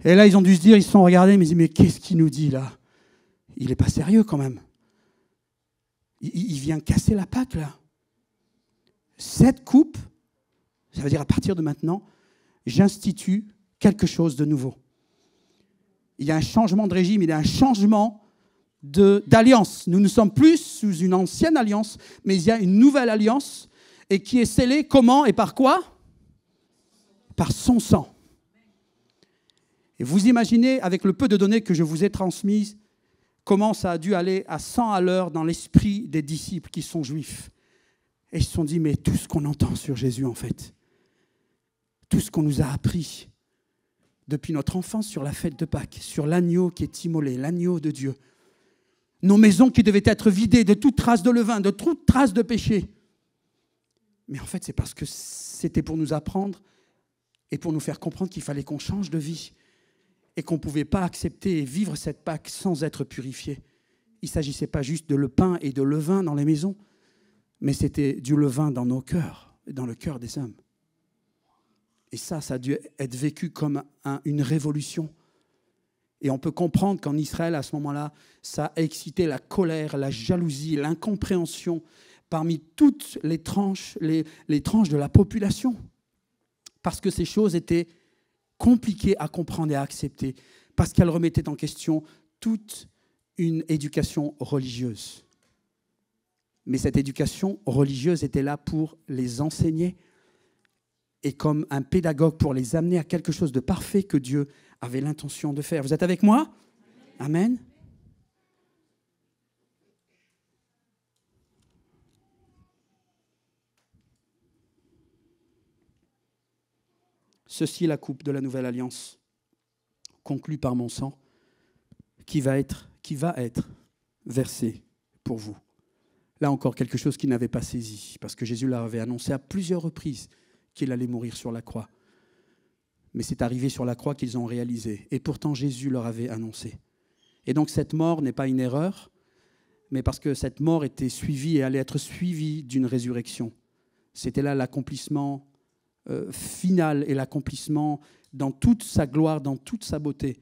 Et là, ils ont dû se dire, ils se sont regardés, mais qu'est-ce qu'il nous dit là? Il n'est pas sérieux quand même. Il vient casser la Pâque là. Cette coupe, ça veut dire à partir de maintenant, j'institue quelque chose de nouveau. Il y a un changement de régime, il y a un changement d'alliance. Nous ne sommes plus sous une ancienne alliance, mais il y a une nouvelle alliance et qui est scellée comment et par quoi? Par son sang. Et vous imaginez, avec le peu de données que je vous ai transmises, comment ça a dû aller à 100 à l'heure dans l'esprit des disciples qui sont juifs. Et ils se sont dit, mais tout ce qu'on entend sur Jésus, en fait, tout ce qu'on nous a appris depuis notre enfance sur la fête de Pâques, sur l'agneau qui est immolé, l'agneau de Dieu, nos maisons qui devaient être vidées de toute trace de levain, de toute trace de péché. Mais en fait, c'est parce que c'était pour nous apprendre et pour nous faire comprendre qu'il fallait qu'on change de vie et qu'on ne pouvait pas accepter et vivre cette Pâque sans être purifié. Il ne s'agissait pas juste de le pain et de levain dans les maisons, mais c'était du levain dans nos cœurs, dans le cœur des hommes. Et ça a dû être vécu comme une révolution. Et on peut comprendre qu'en Israël, à ce moment-là, ça a excité la colère, la jalousie, l'incompréhension parmi toutes les tranches de la population. Parce que ces choses étaient compliquées à comprendre et à accepter, parce qu'elles remettaient en question toute une éducation religieuse. Mais cette éducation religieuse était là pour les enseigner et comme un pédagogue pour les amener à quelque chose de parfait que Dieu avait l'intention de faire. Vous êtes avec moi? Amen. Ceci est la coupe de la nouvelle alliance, conclue par mon sang, qui va être versée pour vous. Là encore, quelque chose qu'ils n'avaient pas saisi, parce que Jésus leur avait annoncé à plusieurs reprises qu'il allait mourir sur la croix. Mais c'est arrivé sur la croix qu'ils ont réalisé. Et pourtant, Jésus leur avait annoncé. Et donc, cette mort n'est pas une erreur, mais parce que cette mort était suivie et allait être suivie d'une résurrection. C'était là l'accomplissement final et l'accomplissement dans toute sa gloire, dans toute sa beauté,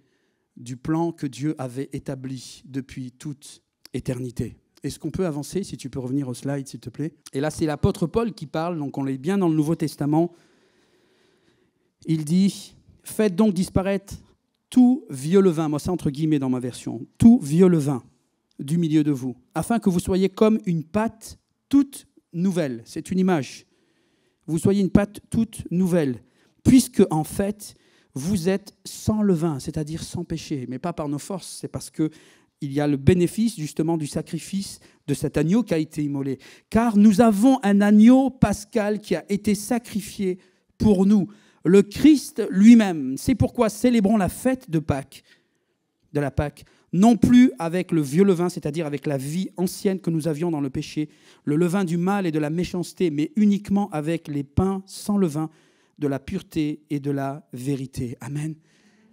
du plan que Dieu avait établi depuis toute éternité. Est-ce qu'on peut avancer, si tu peux revenir au slide, s'il te plaît? Et là, c'est l'apôtre Paul qui parle, donc on est bien dans le Nouveau Testament. Il dit, « Faites donc disparaître tout vieux levain », moi c'est entre guillemets dans ma version, « tout vieux levain du milieu de vous, afin que vous soyez comme une pâte toute nouvelle. » C'est une image. Vous soyez une pâte toute nouvelle, puisque en fait, vous êtes sans levain, c'est-à-dire sans péché, mais pas par nos forces, c'est parce que il y a le bénéfice justement du sacrifice de cet agneau qui a été immolé. Car nous avons un agneau pascal qui a été sacrifié pour nous, le Christ lui-même. C'est pourquoi célébrons la fête de Pâques, de la Pâque, non plus avec le vieux levain, c'est-à-dire avec la vie ancienne que nous avions dans le péché, le levain du mal et de la méchanceté, mais uniquement avec les pains sans levain, de la pureté et de la vérité. Amen.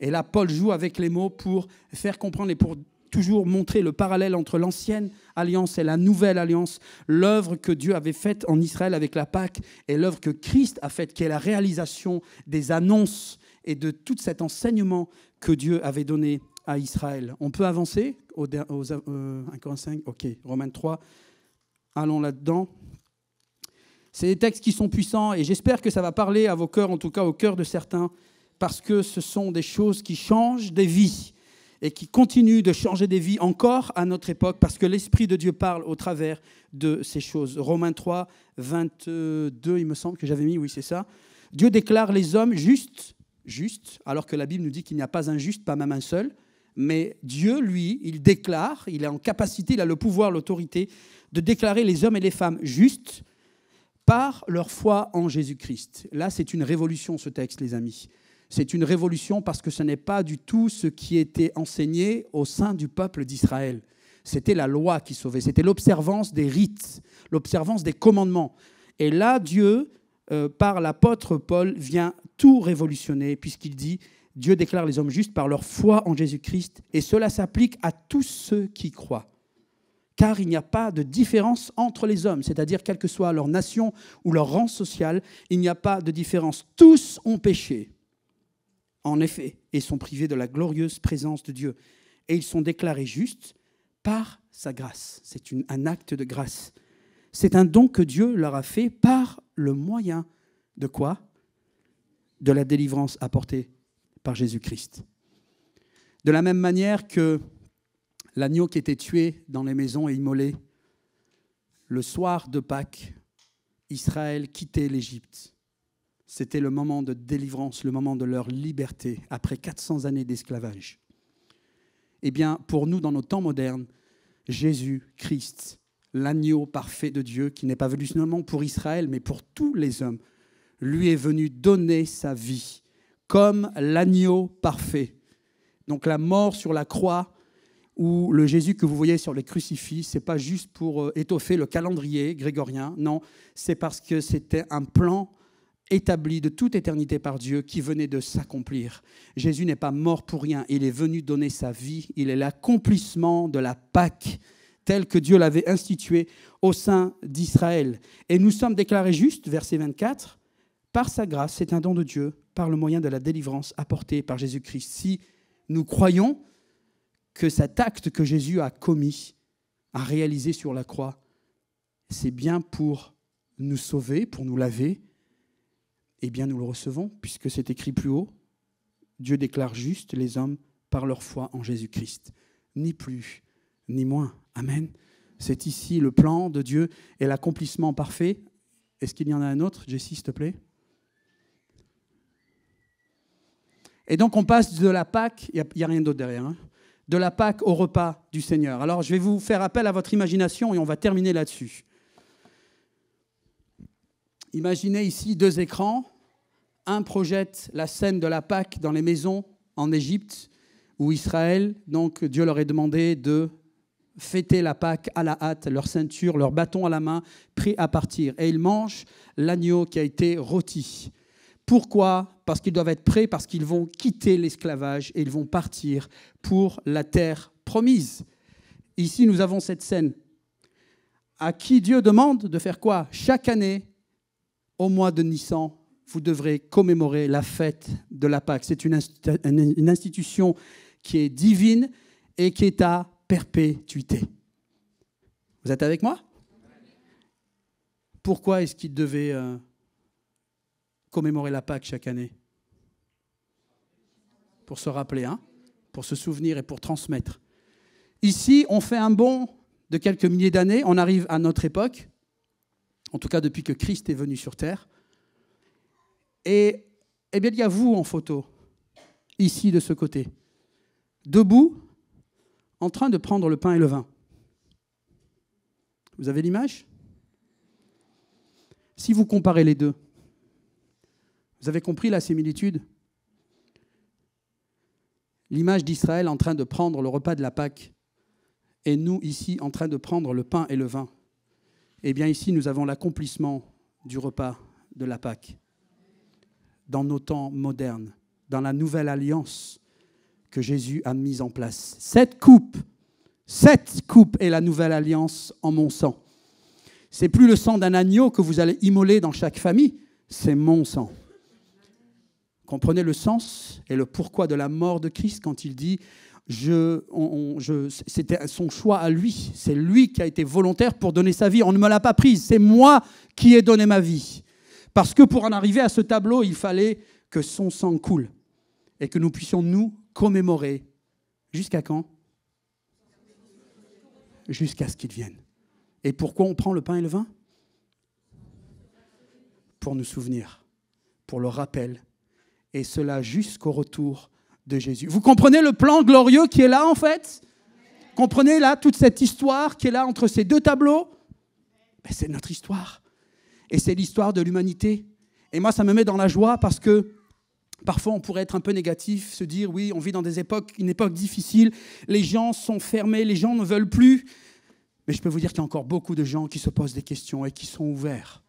Et là, Paul joue avec les mots pour faire comprendre et pour toujours montrer le parallèle entre l'ancienne alliance et la nouvelle alliance, l'œuvre que Dieu avait faite en Israël avec la Pâque et l'œuvre que Christ a faite, qui est la réalisation des annonces et de tout cet enseignement que Dieu avait donné à Israël. On peut avancer aux 1 Corinthiens 5, ok, Romains 3, allons là-dedans. C'est des textes qui sont puissants et j'espère que ça va parler à vos cœurs, en tout cas au cœur de certains, parce que ce sont des choses qui changent des vies et qui continuent de changer des vies encore à notre époque, parce que l'Esprit de Dieu parle au travers de ces choses. Romains 3, 22, il me semble que j'avais mis, oui c'est ça. Dieu déclare les hommes justes, alors que la Bible nous dit qu'il n'y a pas un juste, pas même un seul. Mais Dieu, lui, il déclare, il est en capacité, il a le pouvoir, l'autorité de déclarer les hommes et les femmes justes par leur foi en Jésus-Christ. Là, c'est une révolution, ce texte, les amis. C'est une révolution parce que ce n'est pas du tout ce qui était enseigné au sein du peuple d'Israël. C'était la loi qui sauvait, c'était l'observance des rites, l'observance des commandements. Et là, Dieu, par l'apôtre Paul, vient tout révolutionner, puisqu'il dit « Dieu déclare les hommes justes par leur foi en Jésus-Christ, et cela s'applique à tous ceux qui croient. Car il n'y a pas de différence entre les hommes, c'est-à-dire quelle que soit leur nation ou leur rang social, il n'y a pas de différence. Tous ont péché, en effet, et sont privés de la glorieuse présence de Dieu. Et ils sont déclarés justes par sa grâce. » C'est un acte de grâce. C'est un don que Dieu leur a fait par le moyen de quoi ? De la délivrance apportée par Jésus-Christ. De la même manière que l'agneau qui était tué dans les maisons et immolé, le soir de Pâques, Israël quittait l'Égypte. C'était le moment de délivrance, le moment de leur liberté, après 400 années d'esclavage. Eh bien, pour nous, dans nos temps modernes, Jésus-Christ, l'agneau parfait de Dieu, qui n'est pas venu seulement pour Israël, mais pour tous les hommes, lui est venu donner sa vie comme l'agneau parfait. Donc la mort sur la croix, ou le Jésus que vous voyez sur les crucifix, ce n'est pas juste pour étoffer le calendrier grégorien, non, c'est parce que c'était un plan établi de toute éternité par Dieu qui venait de s'accomplir. Jésus n'est pas mort pour rien, il est venu donner sa vie, il est l'accomplissement de la Pâque, telle que Dieu l'avait instituée au sein d'Israël. Et nous sommes déclarés justes, verset 24, par sa grâce, c'est un don de Dieu, par le moyen de la délivrance apportée par Jésus-Christ. Si nous croyons que cet acte que Jésus a commis, a réalisé sur la croix, c'est bien pour nous sauver, pour nous laver, eh bien nous le recevons, puisque c'est écrit plus haut. Dieu déclare juste les hommes par leur foi en Jésus-Christ. Ni plus, ni moins. Amen. C'est ici le plan de Dieu et l'accomplissement parfait. Est-ce qu'il y en a un autre, Jessie, s'il te plaît? Et donc on passe de la Pâque, il n'y a rien d'autre derrière, hein, de la Pâque au repas du Seigneur. Alors je vais vous faire appel à votre imagination et on va terminer là-dessus. Imaginez ici 2 écrans. Un projette la scène de la Pâque dans les maisons en Égypte ou Israël. Donc Dieu leur est demandé de fêter la Pâque à la hâte, leur ceinture, leur bâton à la main, prêts à partir. Et ils mangent l'agneau qui a été rôti. Pourquoi ? Parce qu'ils doivent être prêts, parce qu'ils vont quitter l'esclavage et ils vont partir pour la terre promise. Ici, nous avons cette scène. À qui Dieu demande de faire quoi ? Chaque année, au mois de Nissan, vous devrez commémorer la fête de la Pâque. C'est une institution qui est divine et qui est à perpétuité. Vous êtes avec moi ? Pourquoi est-ce qu'il devait commémorer la Pâque chaque année? Pour se rappeler, hein, pour se souvenir et pour transmettre. Ici, on fait un bond de quelques milliers d'années, on arrive à notre époque, en tout cas depuis que Christ est venu sur terre. Et eh bien, il y a vous en photo, ici de ce côté, debout, en train de prendre le pain et le vin. Vous avez l'image? Si vous comparez les deux, vous avez compris la similitude? L'image d'Israël en train de prendre le repas de la Pâque et nous ici en train de prendre le pain et le vin. Eh bien ici nous avons l'accomplissement du repas de la Pâque dans nos temps modernes, dans la nouvelle alliance que Jésus a mise en place. Cette coupe est la nouvelle alliance en mon sang. C'est plus le sang d'un agneau que vous allez immoler dans chaque famille, c'est mon sang. Comprenez le sens et le pourquoi de la mort de Christ quand il dit c'était son choix à lui. C'est lui qui a été volontaire pour donner sa vie. On ne me l'a pas prise, c'est moi qui ai donné ma vie. Parce que pour en arriver à ce tableau, il fallait que son sang coule et que nous puissions nous commémorer. Jusqu'à quand? Jusqu'à ce qu'il vienne. Et pourquoi on prend le pain et le vin? Pour nous souvenir, pour le rappel. Et cela jusqu'au retour de Jésus. Vous comprenez le plan glorieux qui est là en fait? Comprenez là toute cette histoire qui est là entre ces deux tableaux? Ben, c'est notre histoire. Et c'est l'histoire de l'humanité. Et moi, ça me met dans la joie parce que parfois, on pourrait être un peu négatif, se dire, oui, on vit dans une époque difficile, les gens sont fermés, les gens ne veulent plus. Mais je peux vous dire qu'il y a encore beaucoup de gens qui se posent des questions et qui sont ouverts.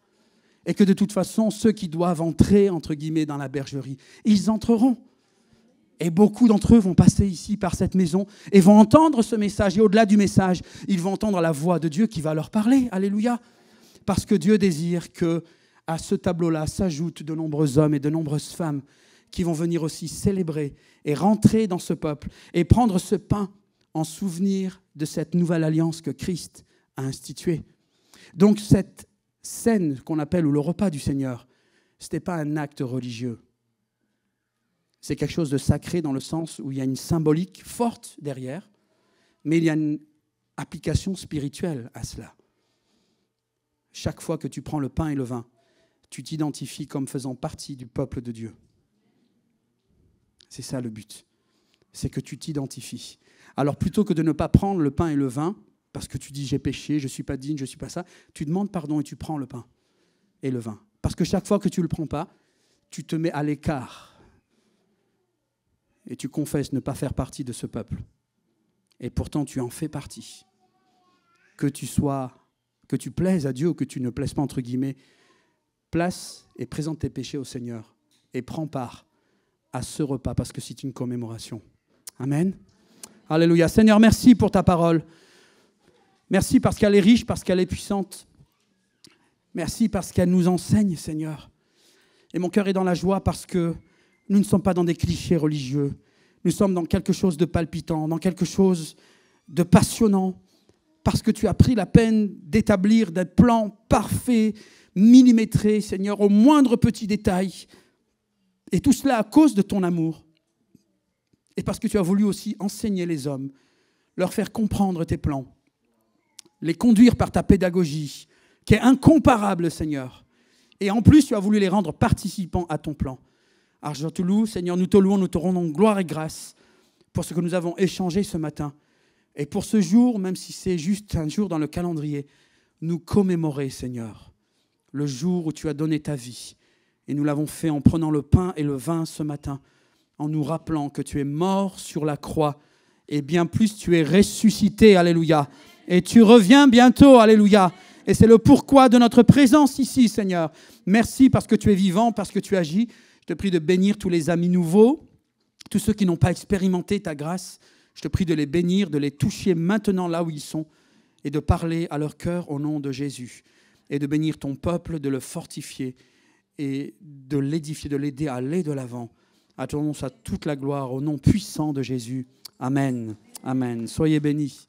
Et que de toute façon, ceux qui doivent entrer, entre guillemets, dans la bergerie, ils entreront. Et beaucoup d'entre eux vont passer ici par cette maison et vont entendre ce message. Et au-delà du message, ils vont entendre la voix de Dieu qui va leur parler. Alléluia. Parce que Dieu désire que à ce tableau-là s'ajoutent de nombreux hommes et de nombreuses femmes qui vont venir aussi célébrer et rentrer dans ce peuple et prendre ce pain en souvenir de cette nouvelle alliance que Christ a instituée. Donc cette scène qu'on appelle ou le repas du Seigneur, ce n'était pas un acte religieux. C'est quelque chose de sacré dans le sens où il y a une symbolique forte derrière, mais il y a une application spirituelle à cela. Chaque fois que tu prends le pain et le vin, tu t'identifies comme faisant partie du peuple de Dieu. C'est ça le but, c'est que tu t'identifies. Alors plutôt que de ne pas prendre le pain et le vin, parce que tu dis j'ai péché, je ne suis pas digne, je ne suis pas ça, tu demandes pardon et tu prends le pain et le vin. Parce que chaque fois que tu ne le prends pas, tu te mets à l'écart et tu confesses ne pas faire partie de ce peuple. Et pourtant tu en fais partie. Que tu plaises à Dieu ou que tu ne plaises pas, entre guillemets, place et présente tes péchés au Seigneur et prends part à ce repas parce que c'est une commémoration. Amen. Alléluia. Seigneur, merci pour ta parole. Merci parce qu'elle est riche, parce qu'elle est puissante. Merci parce qu'elle nous enseigne, Seigneur. Et mon cœur est dans la joie parce que nous ne sommes pas dans des clichés religieux. Nous sommes dans quelque chose de palpitant, dans quelque chose de passionnant, parce que tu as pris la peine d'établir des plans parfaits, millimétrés, Seigneur, au moindre petit détail. Et tout cela à cause de ton amour. Et parce que tu as voulu aussi enseigner les hommes, leur faire comprendre tes plans, les conduire par ta pédagogie, qui est incomparable, Seigneur. Et en plus, tu as voulu les rendre participants à ton plan. Alors je te loue, Seigneur, nous te louons, nous te rendons gloire et grâce pour ce que nous avons échangé ce matin. Et pour ce jour, même si c'est juste un jour dans le calendrier, nous commémorer, Seigneur, le jour où tu as donné ta vie. Et nous l'avons fait en prenant le pain et le vin ce matin, en nous rappelant que tu es mort sur la croix et bien plus, tu es ressuscité, alléluia. Et tu reviens bientôt, alléluia. Et c'est le pourquoi de notre présence ici, Seigneur. Merci parce que tu es vivant, parce que tu agis. Je te prie de bénir tous les amis nouveaux, tous ceux qui n'ont pas expérimenté ta grâce. Je te prie de les bénir, de les toucher maintenant là où ils sont et de parler à leur cœur au nom de Jésus. Et de bénir ton peuple, de le fortifier et de l'édifier, de l'aider à aller de l'avant. À ton nom, soit toute la gloire au nom puissant de Jésus. Amen. Amen. Soyez bénis.